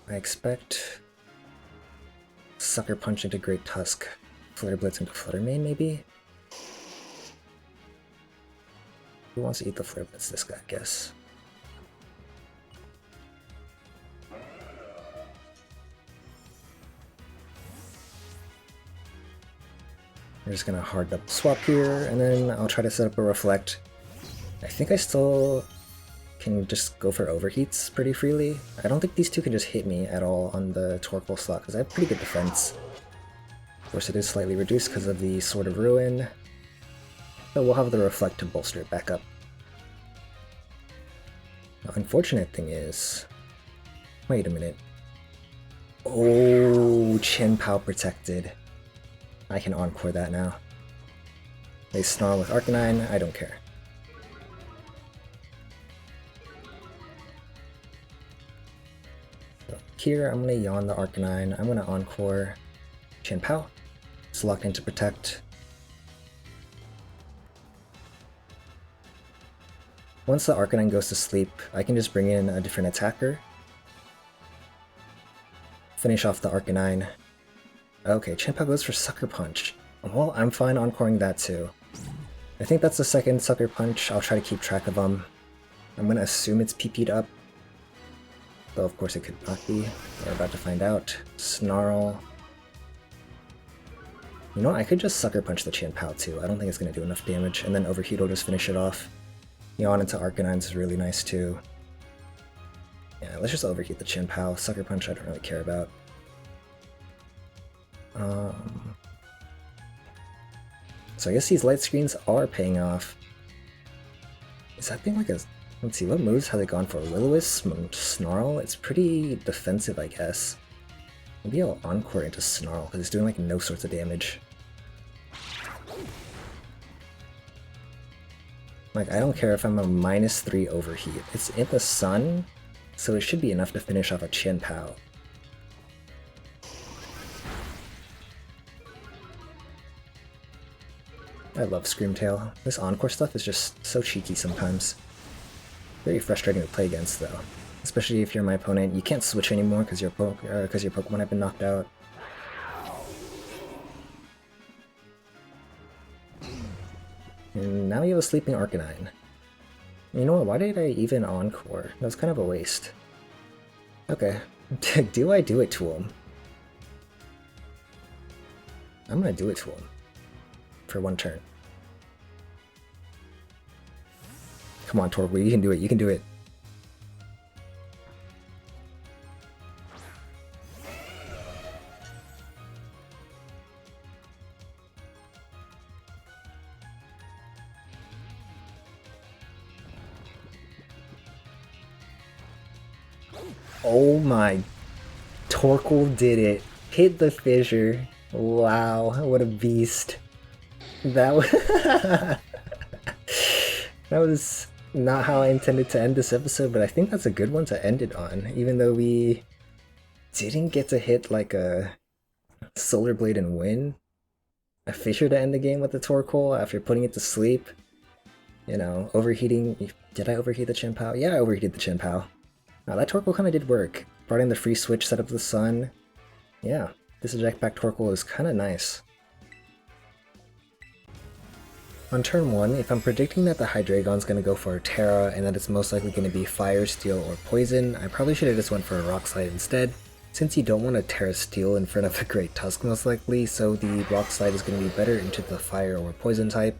I expect Sucker Punch into Great Tusk, Flutter Blitz into Flutter Mane maybe? Who wants to eat the Flare Blitz? This guy, I guess. We're just gonna hard double swap here, and then I'll try to set up a Reflect. I think I still can just go for Overheats pretty freely. I don't think these two can just hit me at all on the Torkoal slot, because I have pretty good defense. Of course, it is slightly reduced because of the Sword of Ruin. But we'll have the Reflect to bolster it back up. The unfortunate thing is... Wait a minute. Oh, Chien-Pao protected. I can Encore that now. They Snarl with Arcanine, I don't care. So here, I'm going to Yawn the Arcanine, I'm going to Encore Chien-Pao. It's locked into protect. Once the Arcanine goes to sleep, I can just bring in a different attacker. Finish off the Arcanine. Okay, Chien-Pao goes for Sucker Punch. Well, I'm fine encoring that too. I think that's the second Sucker Punch. I'll try to keep track of them. I'm gonna assume it's PP'd up. Though of course it could not be. We're about to find out. Snarl. You know what, I could just Sucker Punch the Chien-Pao too. I don't think it's gonna do enough damage, and then Overheat will just finish it off. Yawn into Arcanines is really nice too. Yeah, let's just Overheat the Chien-Pao. Sucker Punch I don't really care about. So I guess these light screens are paying off. Is that thing like a... Let's see, what moves have they gone for? Will-O-Wisp, Snarl? It's pretty defensive, I guess. Maybe I'll Encore into Snarl, because it's doing like no sorts of damage. Like, I don't care if I'm a -3 Overheat. It's in the sun, so it should be enough to finish off a Chien-Pao. I love Screamtail. This Encore stuff is just so cheeky sometimes. Very frustrating to play against though. Especially if you're my opponent. You can't switch anymore because your Pokemon have been knocked out. And now you have a sleeping Arcanine. You know what, why did I even Encore? That was kind of a waste. Okay. Do I do it to him? I'm gonna do it to him. For one turn. Come on, Torkoal, you can do it, you can do it. Oh my... Torkoal did it. Hit the fissure. Wow, what a beast. That was... that was not how I intended to end this episode, but I think that's a good one to end it on, even though we didn't get to hit like a Solar Blade and win. A fissure to end the game with the Torkoal after putting it to sleep. You know, overheating... Did I overheat the Chien-Pao? Yeah, I overheated the Chien-Pao. Now that Torkoal kind of did work. Brought in the free switch, set up the sun. Yeah, this eject back Torkoal is kind of nice. On turn 1, if I'm predicting that the Hydreigon's going to go for a Tera and that it's most likely going to be Fire, Steel, or Poison, I probably should have just went for a Rock Slide instead, since you don't want a Tera Steel in front of a Great Tusk most likely, so the Rock Slide is going to be better into the Fire or Poison type.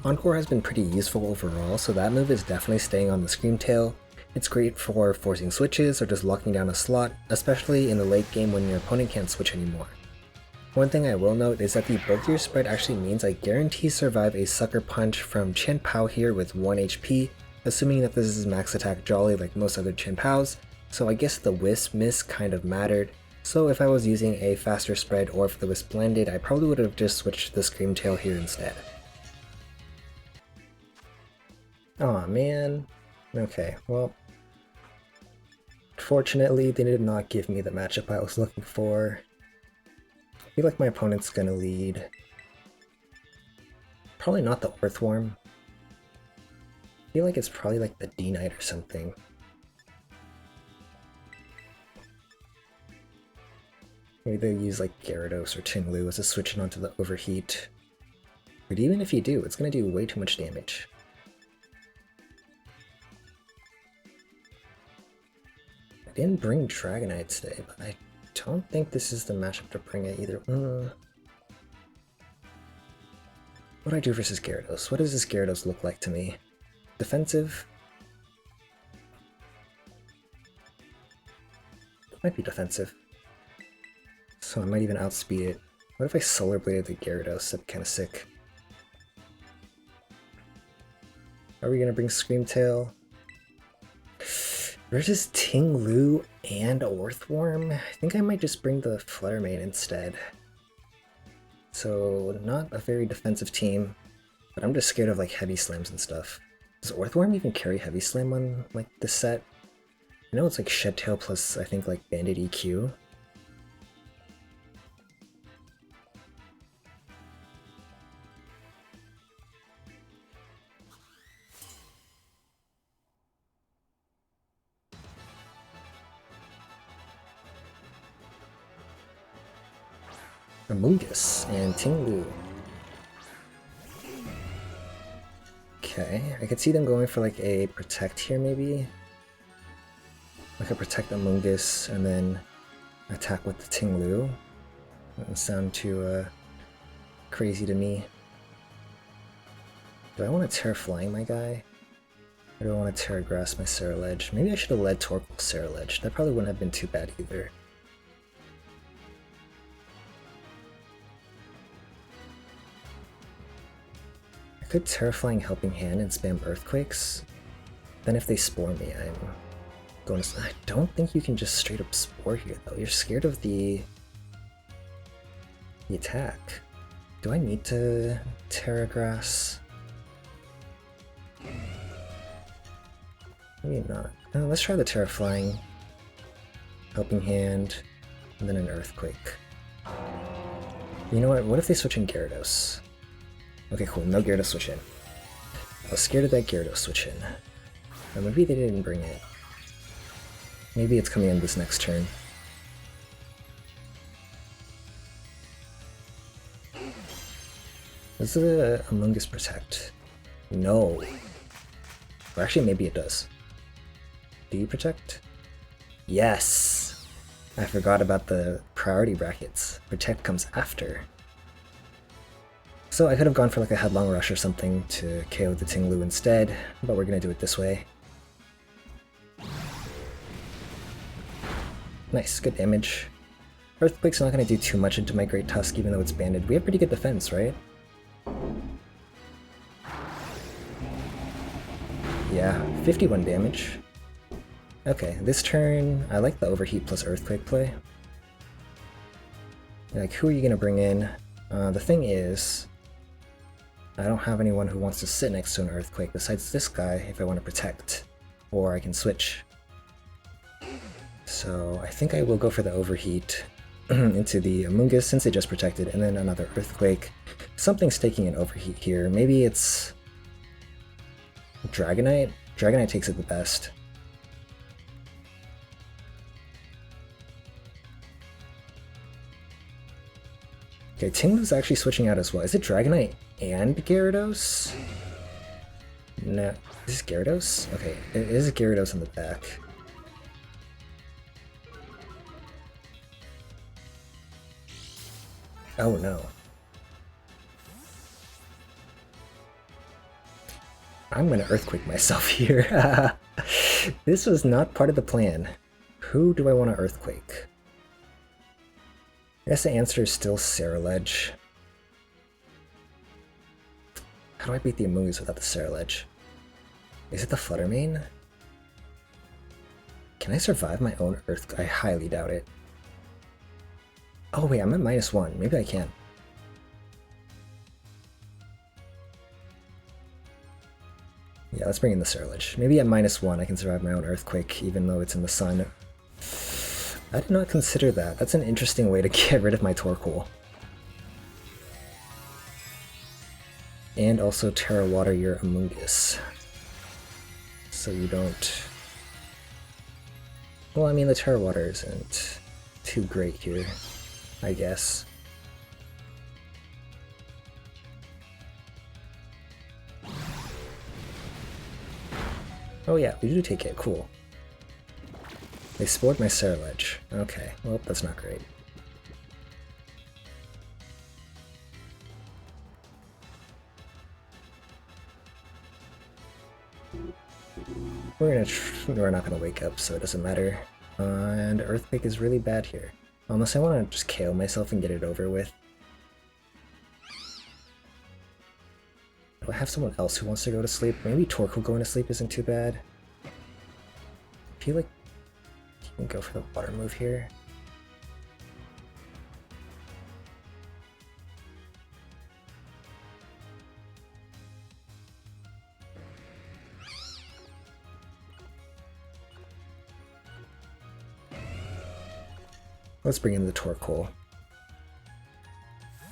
Encore has been pretty useful overall, so that move is definitely staying on the Screamtail. It's great for forcing switches or just locking down a slot, especially in the late game when your opponent can't switch anymore. One thing I will note is that the bulkier spread actually means I guarantee survive a Sucker Punch from Chien-Pao here with 1 HP, assuming that this is max attack Jolly like most other Chien-Paos, so I guess the Wisp miss kind of mattered, so if I was using a faster spread or if the Wisp landed, I probably would have just switched the Screamtail here instead. Aw man. Okay, well, fortunately they did not give me the matchup I was looking for. I feel like my opponent's gonna lead. Probably not the Earthworm. I feel like it's probably like the D-Knight or something. Maybe they use like Gyarados or Chinlu as a switch in onto the Overheat. But even if you do, it's gonna do way too much damage. I didn't bring Dragonite today, but I don't think this is the matchup to bring it either. What do I do versus Gyarados? What does this Gyarados look like to me? Defensive? It might be defensive. So I might even outspeed it. What if I Solar Bladed the Gyarados? That'd be kind of sick. Are we gonna bring Screamtail? Versus Ting-Lu and Earthworm? I think I might just bring the Fluttermane instead. So, not a very defensive team, but I'm just scared of like Heavy Slams and stuff. Does Earthworm even carry Heavy Slam on like this set? I know it's like Shed Tail plus I think like Banded EQ. Amoonguss and Tinglu. Okay, I could see them going for like a protect here maybe. Like a protect Amoonguss and then attack with the Tinglu. Doesn't sound too crazy to me. Do I want to Tera Flying my guy? Or do I want to Tera Grass my Ceruledge? Maybe I should have led Torkoal Ceruledge. That probably wouldn't have been too bad either. I could Tera Flying Helping Hand and spam Earthquakes. Then if they Spore me, I'm going to... I don't think you can just straight up Spore here though. You're scared of the attack. Do I need to Tera Grass? Maybe not. Let's try the Tera Flying Helping Hand and then an Earthquake. You know what? What if they switch in Gyarados? Okay, cool. No Gyarados switch in. I was scared of that Gyarados switch in. Or maybe they didn't bring it. Maybe it's coming in this next turn. Does the Amoonguss protect? No. Or actually, maybe it does. Do you protect? Yes! I forgot about the priority brackets. Protect comes after. So I could have gone for like a Headlong Rush or something to KO the Tinglu instead, but we're gonna do it this way. Nice, good damage. Earthquake's not gonna do too much into my Great Tusk even though it's banded. We have pretty good defense, right? Yeah, 51 damage. Okay, this turn, I like the Overheat plus Earthquake play. Like, who are you gonna bring in? The thing is, I don't have anyone who wants to sit next to an Earthquake besides this guy if I want to protect. Or I can switch. So I think I will go for the Overheat into the Amoonguss since it just protected, and then another Earthquake. Something's taking an Overheat here. Maybe it's Dragonite? Dragonite takes it the best. Okay, Tinglu's actually switching out as well. Is it Dragonite and Gyarados? No. Is this Gyarados? Okay, it is Gyarados in the back. Oh no. I'm gonna Earthquake myself here. This was not part of the plan. Who do I want to Earthquake? I guess the answer is still Ceruledge. How do I beat the Amoonguss without the Ceruledge? Is it the Fluttermane? Can I survive my own Earth? I highly doubt it. Oh wait, I'm at -1. Maybe I can. Yeah, let's bring in the Ceruledge. Maybe at -1 I can survive my own Earthquake even though it's in the sun. I did not consider that. That's an interesting way to get rid of my Torkoal. And also Tera Water your Amoonguss. So you don't... Well, I mean, the Tera Water isn't too great here, I guess. Oh yeah, we do take it. Cool. They spored my Ceruledge. Okay, well, that's not great. We're not gonna wake up, so it doesn't matter. And Earthquake is really bad here. Unless I want to just KO myself and get it over with. Do I have someone else who wants to go to sleep? Maybe Torkoal going to sleep isn't too bad. I feel like you can go for the water move here. Let's bring in the Torkoal.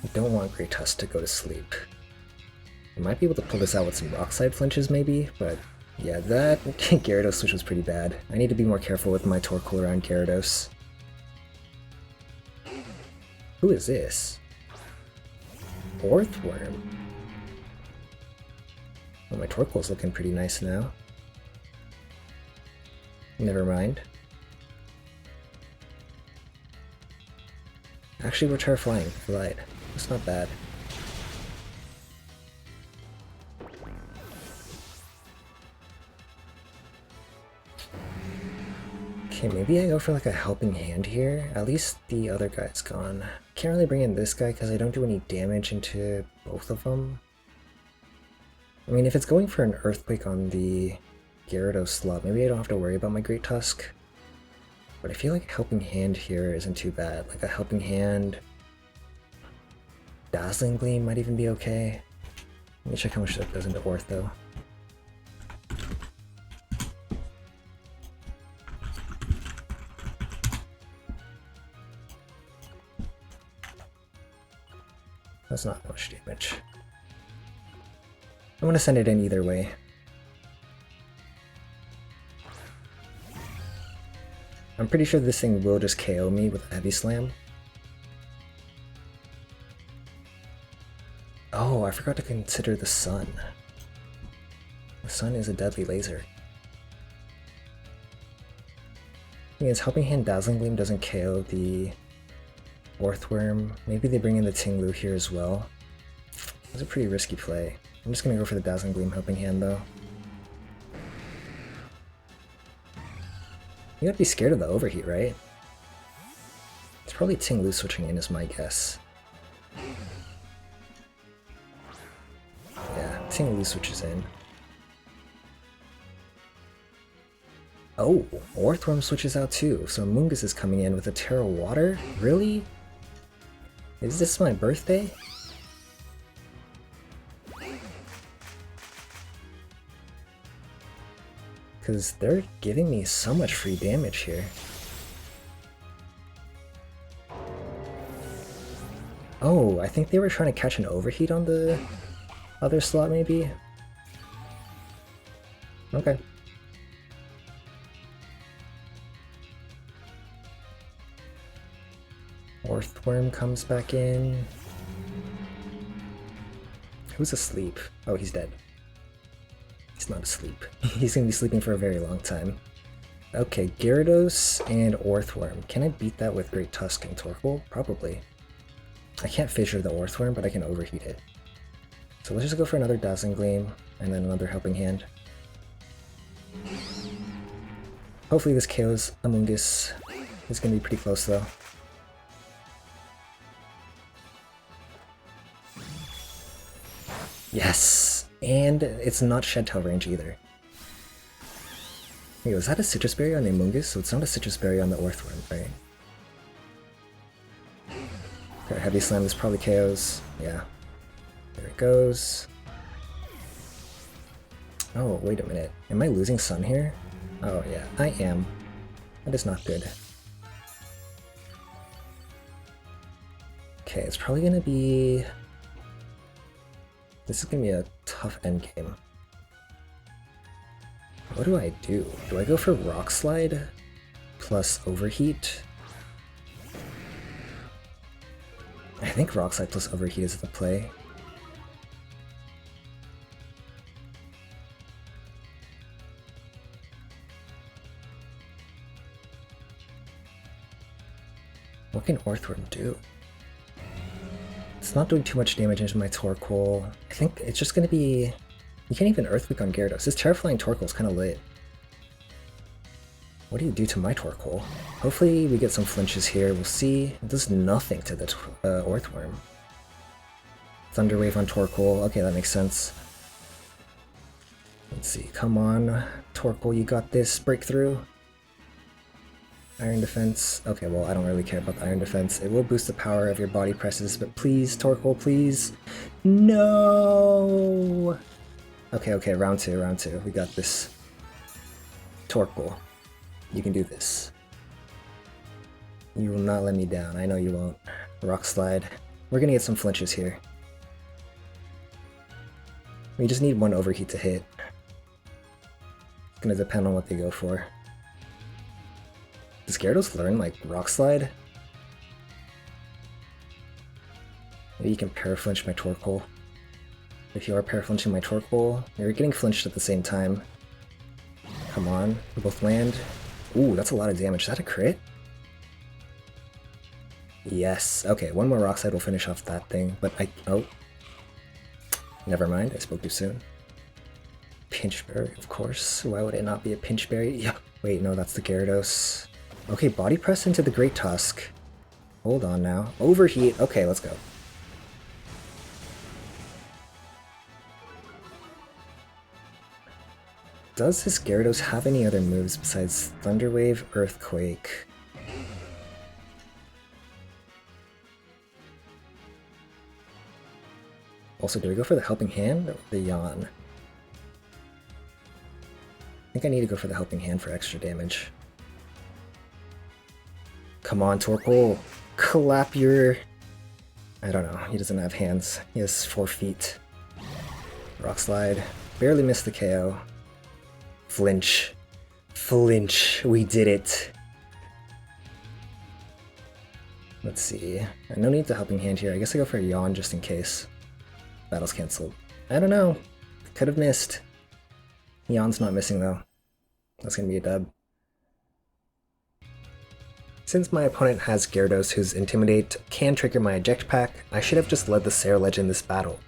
I don't want Great Tusk to go to sleep. I might be able to pull this out with some Rock Slide flinches maybe, but yeah, that Gyarados switch was pretty bad. I need to be more careful with my Torkoal around Gyarados. Who is this? Orthworm. Oh, my Torkoal's looking pretty nice now. Never mind. Actually, we're Tera flying. I lied. That's not bad. Okay, maybe I go for like a helping hand here. At least the other guy's gone. Can't really bring in this guy because I don't do any damage into both of them. I mean, if it's going for an Earthquake on the Gyarados slot, maybe I don't have to worry about my Great Tusk. But I feel like helping hand here isn't too bad. Like a helping hand... Dazzling Gleam might even be okay. Let me check how much that does into Orth though. That's not much damage. I'm gonna send it in either way. I'm pretty sure this thing will just KO me with a Heavy Slam. Oh, I forgot to consider the sun. The sun is a deadly laser. I mean, Helping Hand Dazzling Gleam doesn't KO the Orthworm. Maybe they bring in the Tinglu here as well. That's a pretty risky play. I'm just gonna go for the Dazzling Gleam Helping Hand though. You gotta be scared of the overheat, right? It's probably Tinglu switching in is my guess. Yeah, Tinglu switches in. Oh, Orthworm switches out too, so Mungus is coming in with a Tera Water? Really? Is this my birthday? Because they're giving me so much free damage here. Oh, I think they were trying to catch an overheat on the other slot maybe? Okay. Orthworm comes back in. Who's asleep? Oh, he's dead. He's not asleep. He's gonna be sleeping for a very long time. Okay, Gyarados and Orthworm. Can I beat that with Great Tusk and Torkoal? Probably. I can't fissure the Orthworm, but I can overheat it. So let's just go for another Dazzling Gleam, and then another Helping Hand. Hopefully this KOs Amoonguss. It's gonna be pretty close though. Yes! And it's not Shed Tail range either. Wait, was that a Citrus Berry on the Amoonguss? So it's not a Citrus Berry on the Orthworm, right? Okay, Heavy Slam is probably KOs. Yeah. There it goes. Oh, wait a minute. Am I losing Sun here? Oh yeah, I am. That is not good. Okay, it's probably gonna be... This is gonna be a tough endgame. What do I do? Do I go for Rock Slide plus Overheat? I think Rock Slide plus Overheat is the play. What can Orthworm do? It's not doing too much damage into my Torkoal. I think it's just gonna be... You can't even Earthquake on Gyarados. This Terraflying Torkoal is kind of lit. What do you do to my Torkoal? Hopefully we get some flinches here. We'll see. It does nothing to the Orthworm. Thunder Wave on Torkoal. Okay, that makes sense. Let's see. Come on, Torkoal, you got this. Breakthrough. Iron Defense. Okay, well, I don't really care about the Iron Defense. It will boost the power of your body presses, but please, Torkoal, please. No! Okay, round two. We got this. Torkoal, you can do this. You will not let me down. I know you won't. Rock Slide. We're gonna get some flinches here. We just need one Overheat to hit. It's gonna depend on what they go for. Does Gyarados learn, like, Rock Slide? Maybe you can paraflinch my Torkoal. If you are paraflinching my Torkoal, you're getting flinched at the same time. Come on, both land. Ooh, that's a lot of damage. Is that a crit? Yes. Okay, one more Rock Slide will finish off that thing, but oh. Never mind, I spoke too soon. Pinchberry, of course. Why would it not be a Pinchberry? Yeah. Wait, no, that's the Gyarados. Okay, Body Press into the Great Tusk. Hold on now. Overheat. Okay, let's go. Does this Gyarados have any other moves besides Thunder Wave, Earthquake? Also, do we go for the Helping Hand or the Yawn? I think I need to go for the Helping Hand for extra damage. Come on, Torkoal! Clap your... I don't know, he doesn't have hands. He has 4 feet. Rock Slide. Barely missed the KO. Flinch. Flinch. We did it. Let's see. No need to Helping Hand here. I guess I go for a Yawn just in case. Battle's cancelled. I don't know. Could have missed. Yawn's not missing though. That's gonna be a dub. Since my opponent has Gyarados whose Intimidate can trigger my Eject Pack, I should have just led the Ceruledge in this battle.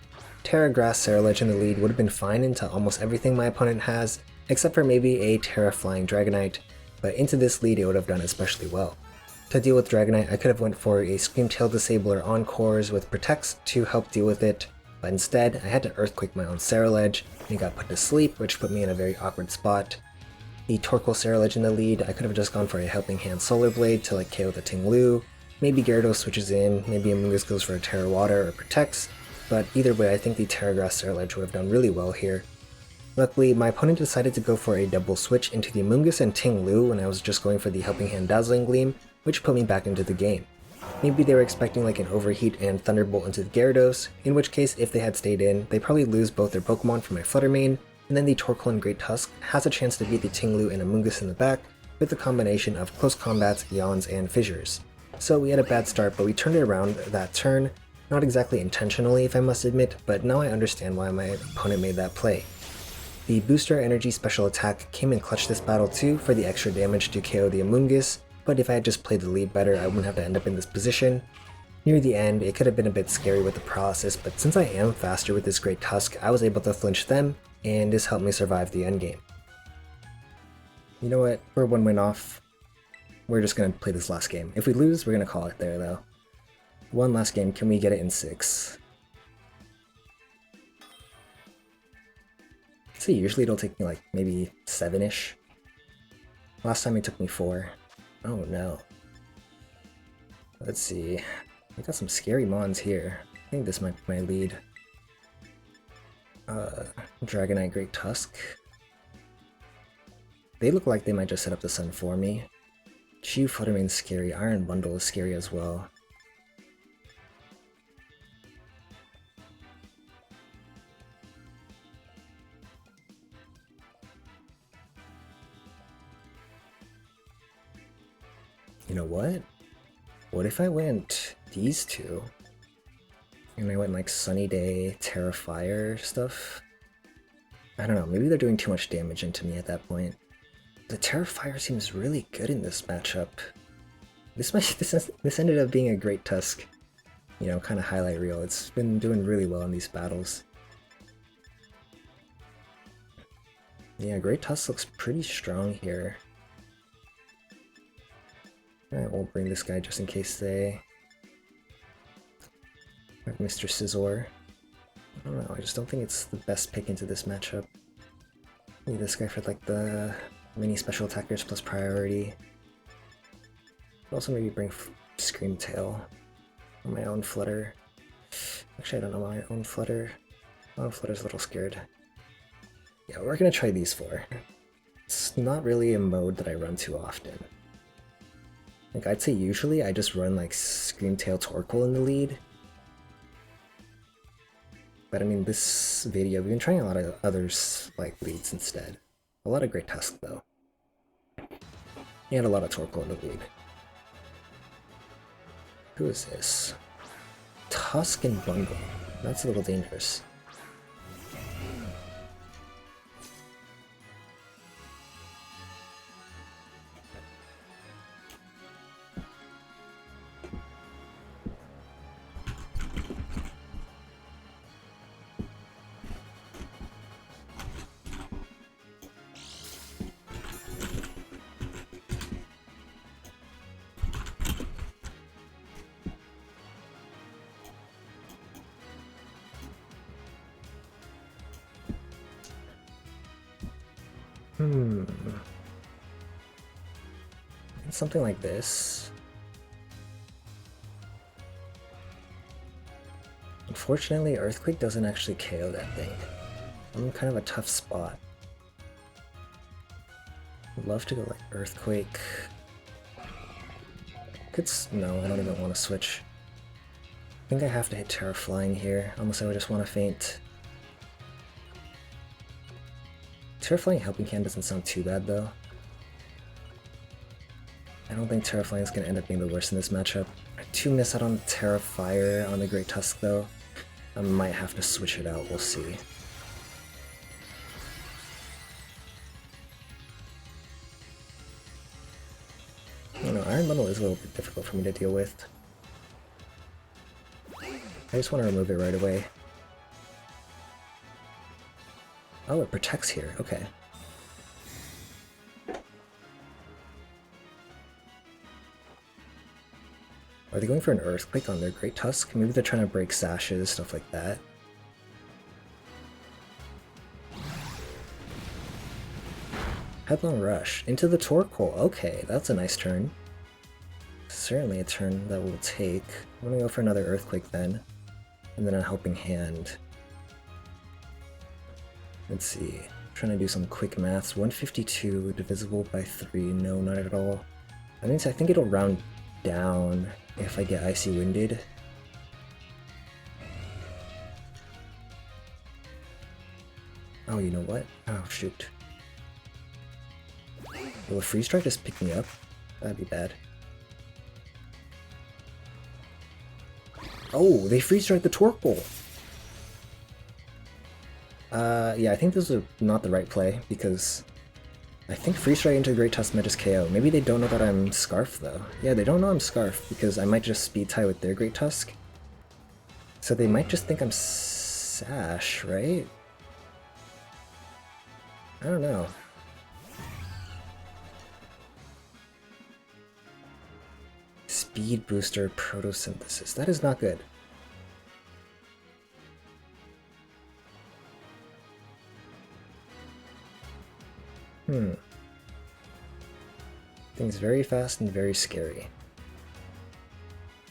Tera Grass Ceruledge in the lead would have been fine into almost everything my opponent has, except for maybe a Tera Flying Dragonite, but into this lead it would have done especially well. To deal with Dragonite, I could have went for a Screamtail Disabler Encores with Protects to help deal with it, but instead I had to Earthquake my own Ceruledge, and he got put to sleep, which put me in a very awkward spot. The Torkoal Ceruledge in the lead, I could have just gone for a Helping Hand Solar Blade to like KO the Ting-Lu, maybe Gyarados switches in, maybe Amoonguss goes for a Terra Water or Protects, but either way I think the Tera Grass Ceruledge would have done really well here. Luckily, my opponent decided to go for a double switch into the Amoonguss and Ting-Lu when I was just going for the Helping Hand Dazzling Gleam, which put me back into the game. Maybe they were expecting like an Overheat and Thunderbolt into the Gyarados, in which case if they had stayed in, they probably lose both their Pokemon for my Flutter Mane, and then the Torkoal and Great Tusk has a chance to beat the Ting-Lu and Amoonguss in the back with a combination of Close Combats, Yawns, and Fissures. So we had a bad start, but we turned it around that turn, not exactly intentionally if I must admit, but now I understand why my opponent made that play. The Booster Energy Special Attack came in clutch this battle too for the extra damage to KO the Amoonguss, but if I had just played the lead better I wouldn't have to end up in this position. Near the end it could have been a bit scary with the paralysis, but since I am faster with this Great Tusk I was able to flinch them, and this helped me survive the endgame. You know what, we're 1 win off. We're just gonna play this last game. If we lose, we're gonna call it there though. One last game, can we get it in 6? So usually it'll take me like maybe 7-ish. Last time it took me 4. Oh no. Let's see. We got some scary mons here. I think this might be my lead. Dragonite Great Tusk. They look like they might just set up the sun for me. Chew Flutter Mane's scary. Iron Bundle is scary as well. You know what? What if I went these two? And I went like Sunny Day, Terra Fire stuff? I don't know, maybe they're doing too much damage into me at that point. The Terra Fire seems really good in this matchup. This ended up being a Great Tusk, you know, kind of highlight reel. It's been doing really well in these battles. Yeah, Great Tusk looks pretty strong here. I won't bring this guy just in case they have Mr. Scizor. I don't know, I just don't think it's the best pick into this matchup. Need this guy for like the mini special attackers plus priority. Also maybe bring Screamtail or my own Flutter. Actually, I don't know my own Flutter. My own Flutter's a little scared. Yeah, we're gonna try these 4. It's not really a mode that I run too often. Like, I'd say usually I just run like Screamtail Torkoal in the lead. But I mean, this video, we've been trying a lot of others like leads instead. A lot of Great Tusk though. And a lot of Torkoal in the lead. Who is this? Tusk and Bundle. That's a little dangerous. Something like this. Unfortunately, Earthquake doesn't actually KO that thing. I'm in kind of a tough spot. I'd love to go like Earthquake. No, I don't even want to switch. I think I have to hit Tera Flying here, unless I would just want to faint. Tera Flying Helping Hand doesn't sound too bad though. I don't think Tera Flying is going to end up being the worst in this matchup. I do miss out on Tera Fire on the Great Tusk though. I might have to switch it out, we'll see. I don't know, Iron Bundle is a little bit difficult for me to deal with. I just want to remove it right away. Oh, it protects here, okay. Are they going for an Earthquake on their Great Tusk? Maybe they're trying to break sashes, stuff like that. Headlong Rush into the Torkoal. Okay, that's a nice turn. Certainly a turn that we'll take. I'm gonna go for another Earthquake then, and then a Helping Hand. Let's see. I'm trying to do some quick maths. 152 divisible by 3. No, not at all. That means I think it'll round down if I get Icy Winded. Oh, you know what? Oh, shoot. Will a Freeze Dry just pick me up? That'd be bad. Oh, they Freeze Dried the Torkoal! Yeah, I think this is not the right play, because I think Freeze Strike into Great Tusk might just KO. Maybe they don't know that I'm Scarf, though. Yeah, they don't know I'm Scarf, because I might just Speed Tie with their Great Tusk. So they might just think I'm Sash, right? I don't know. Speed Booster Photosynthesis. That is not good. Thing's very fast and very scary.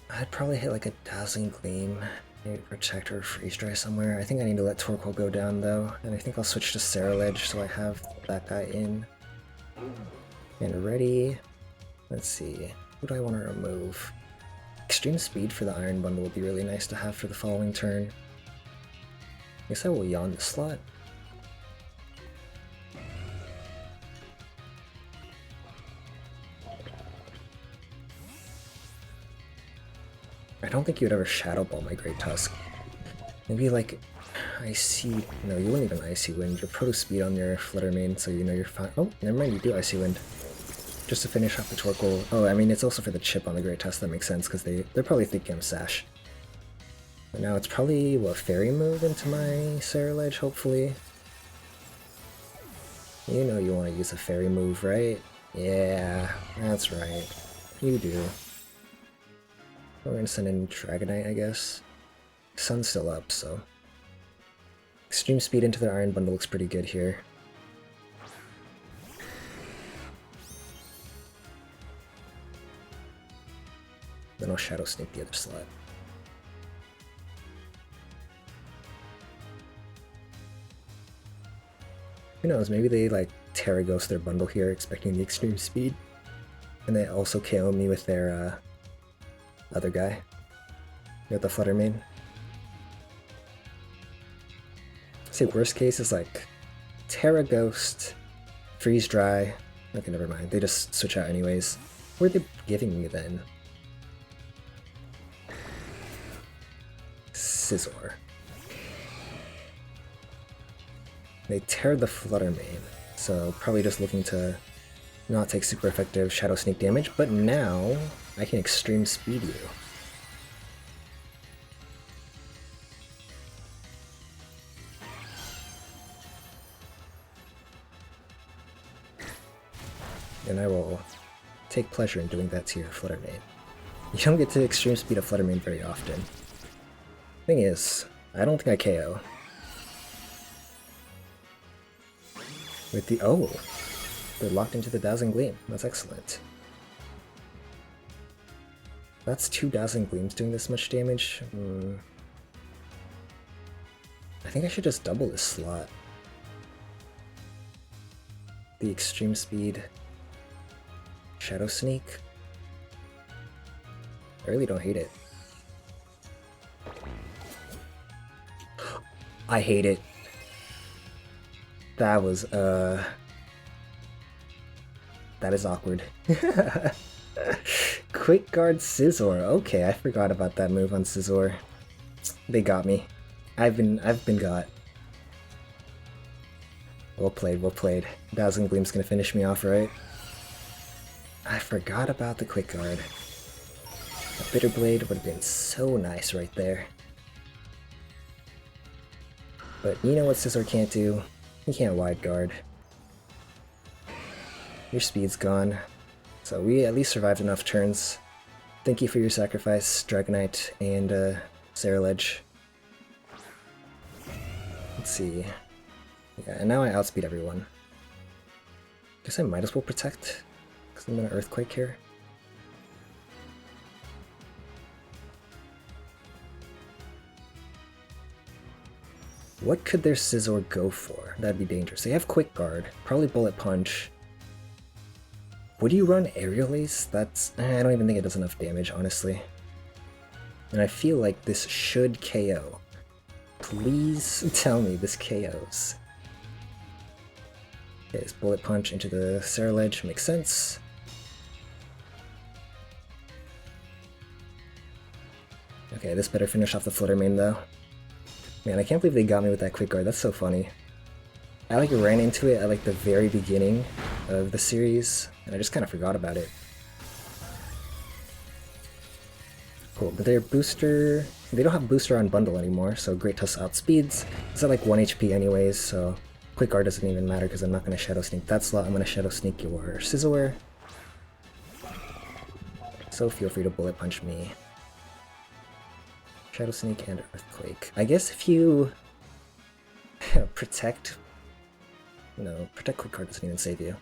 I'd probably hit like a Dazzling Gleam, maybe Protect or Freeze Dry somewhere. I think I need to let Torkoal go down though, and I think I'll switch to Ceruledge so I have that guy in. And ready. Let's see. Who do I want to remove? Extreme Speed for the Iron Bundle would be really nice to have for the following turn. I guess I will yawn the slot. I don't think you would ever Shadow Ball my Great Tusk. Maybe like Icy... No, you wouldn't even Icy Wind. You're Proto Speed on your Flutter Mane, so you know you're fine. Oh, never mind, you do Icy Wind. Just to finish off the Torkoal. Oh, I mean, it's also for the chip on the Great Tusk, that makes sense, because they're probably thinking I'm Sash. But now it's probably, what, Fairy Move into my Ceruledge, hopefully? You know you want to use a Fairy Move, right? Yeah, that's right. You do. We're gonna send in Dragonite, I guess. Sun's still up, so... Extreme Speed into the Iron Bundle looks pretty good here. Then I'll Shadow Sneak the other slot. Who knows, maybe they like Tera Ghost their bundle here, expecting the Extreme Speed. And they also KO me with their other guy. With the Flutter Mane. Say worst case is like Tera Ghost, Freeze Dry. Okay, never mind. They just switch out anyways. What are they giving me then? Scizor. They tear the Flutter Mane, so probably just looking to not take super effective Shadow Sneak damage, but now I can Extreme Speed you. And I will take pleasure in doing that to your Flutter Mane. You don't get to Extreme Speed a Flutter Mane very often. Thing is, I don't think I KO. With the... oh! They're locked into the Dazzling Gleam. That's excellent. That's 2 Dazzling Gleams doing this much damage. I think I should just double this slot. The Extreme Speed... Shadow Sneak. I really don't hate it. I hate it. That was, that is awkward. Quick Guard Scizor. Okay, I forgot about that move on Scizor. They got me. I've been got. Well played, well played. Dazzling Gleam's gonna finish me off, right? I forgot about the Quick Guard. A Bitter Blade would have been so nice right there. But you know what Scizor can't do? He can't Wide Guard. Your speed's gone. So we at least survived enough turns. Thank you for your sacrifice, Dragonite and Ceruledge. Let's see. Yeah, and now I outspeed everyone. Guess I might as well protect, because I'm gonna Earthquake here. What could their Scizor go for? That'd be dangerous. They have Quick Guard, probably Bullet Punch. Would you run Aerial Ace? That's... I don't even think it does enough damage, honestly. And I feel like this should KO. Please tell me this KOs. Okay, this Bullet Punch into the Ceruledge makes sense. Okay, this better finish off the Flutter Mane though. Man, I can't believe they got me with that Quick Guard, that's so funny. I like ran into it at like the very beginning of the series, and I just kind of forgot about it. Cool, but their booster... they don't have booster on Bundle anymore, so Great Tusk outspeeds. It's at like 1 HP anyways, so Quick Guard doesn't even matter because I'm not going to Shadow Sneak that slot. I'm going to Shadow Sneak your Scizor. So feel free to Bullet Punch me. Shadow Sneak and Earthquake. I guess if you protect... no, Protect Quick Guard doesn't even save you.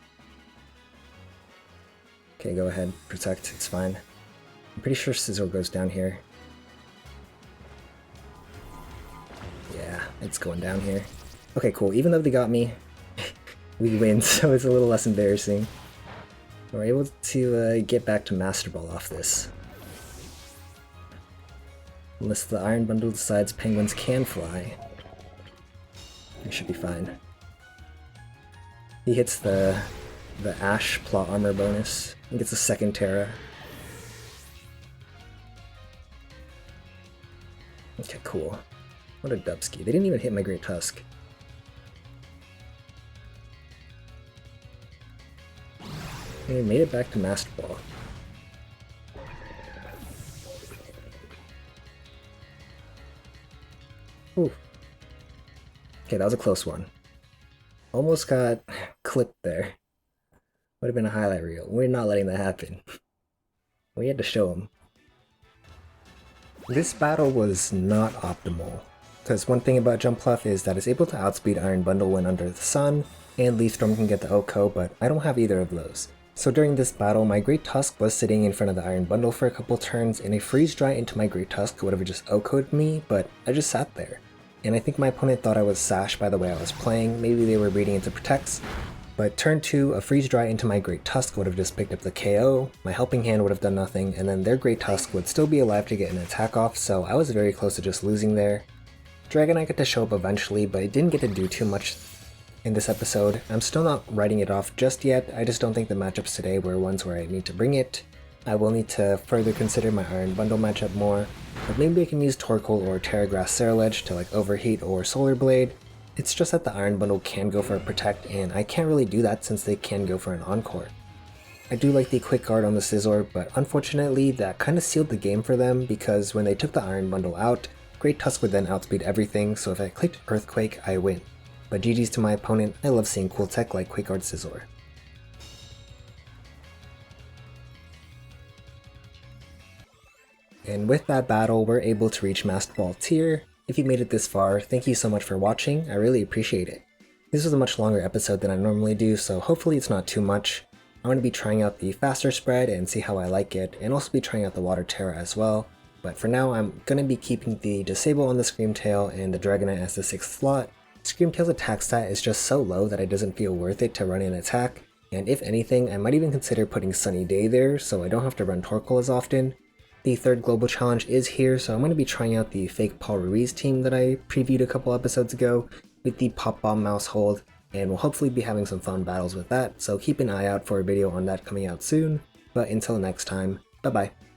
Okay, go ahead. Protect, it's fine. I'm pretty sure Scizor goes down here. Yeah, it's going down here. Okay, cool. Even though they got me, we win, so it's a little less embarrassing. We're able to get back to Master Ball off this. Unless the Iron Bundle decides penguins can fly. We should be fine. He hits the Ash Plot Armor bonus. He gets a second Tera. Okay, cool. What a dubski. They didn't even hit my Great Tusk. And we made it back to Master Ball. Ooh. Okay, that was a close one. Almost got clipped there. Would have been a highlight reel. We're not letting that happen. We had to show him. This battle was not optimal, because one thing about Jumpluff is that it's able to outspeed Iron Bundle when under the sun, and Leaf Storm can get the OHKO, but I don't have either of those. So during this battle, my Great Tusk was sitting in front of the Iron Bundle for a couple turns, and a Freeze Dry into my Great Tusk would have just OHKO'd me, but I just sat there. And I think my opponent thought I was Sash by the way I was playing, maybe they were reading into Protects. But turn 2, a Freeze Dry into my Great Tusk would have just picked up the KO, my Helping Hand would have done nothing, and then their Great Tusk would still be alive to get an attack off, so I was very close to just losing there. Dragonite got to show up eventually, but it didn't get to do too much in this episode. I'm still not writing it off just yet, I just don't think the matchups today were ones where I need to bring it. I will need to further consider my Iron Bundle matchup more, but maybe I can use Torkoal or Tera Grass Ceruledge to like Overheat or Solar Blade. It's just that the Iron Bundle can go for a Protect, and I can't really do that since they can go for an Encore. I do like the Quick Guard on the Scizor, but unfortunately that kinda sealed the game for them because when they took the Iron Bundle out, Great Tusk would then outspeed everything, so if I clicked Earthquake, I win. But GG's to my opponent, I love seeing cool tech like Quick Guard Scizor. And with that battle, we're able to reach Master Ball tier. If you made it this far, thank you so much for watching, I really appreciate it. This was a much longer episode than I normally do, so hopefully it's not too much. I'm going to be trying out the faster spread and see how I like it, and also be trying out the Water Tera as well. But for now, I'm going to be keeping the Disable on the Screamtail and the Dragonite as the 6th slot. Screamtail's attack stat is just so low that it doesn't feel worth it to run an attack, and if anything, I might even consider putting Sunny Day there so I don't have to run Torkoal as often. The 3rd global challenge is here, so I'm going to be trying out the fake Paul Ruiz team that I previewed a couple episodes ago with the Pop Bomb Mouse hold, and we'll hopefully be having some fun battles with that, so keep an eye out for a video on that coming out soon. But until next time, bye bye.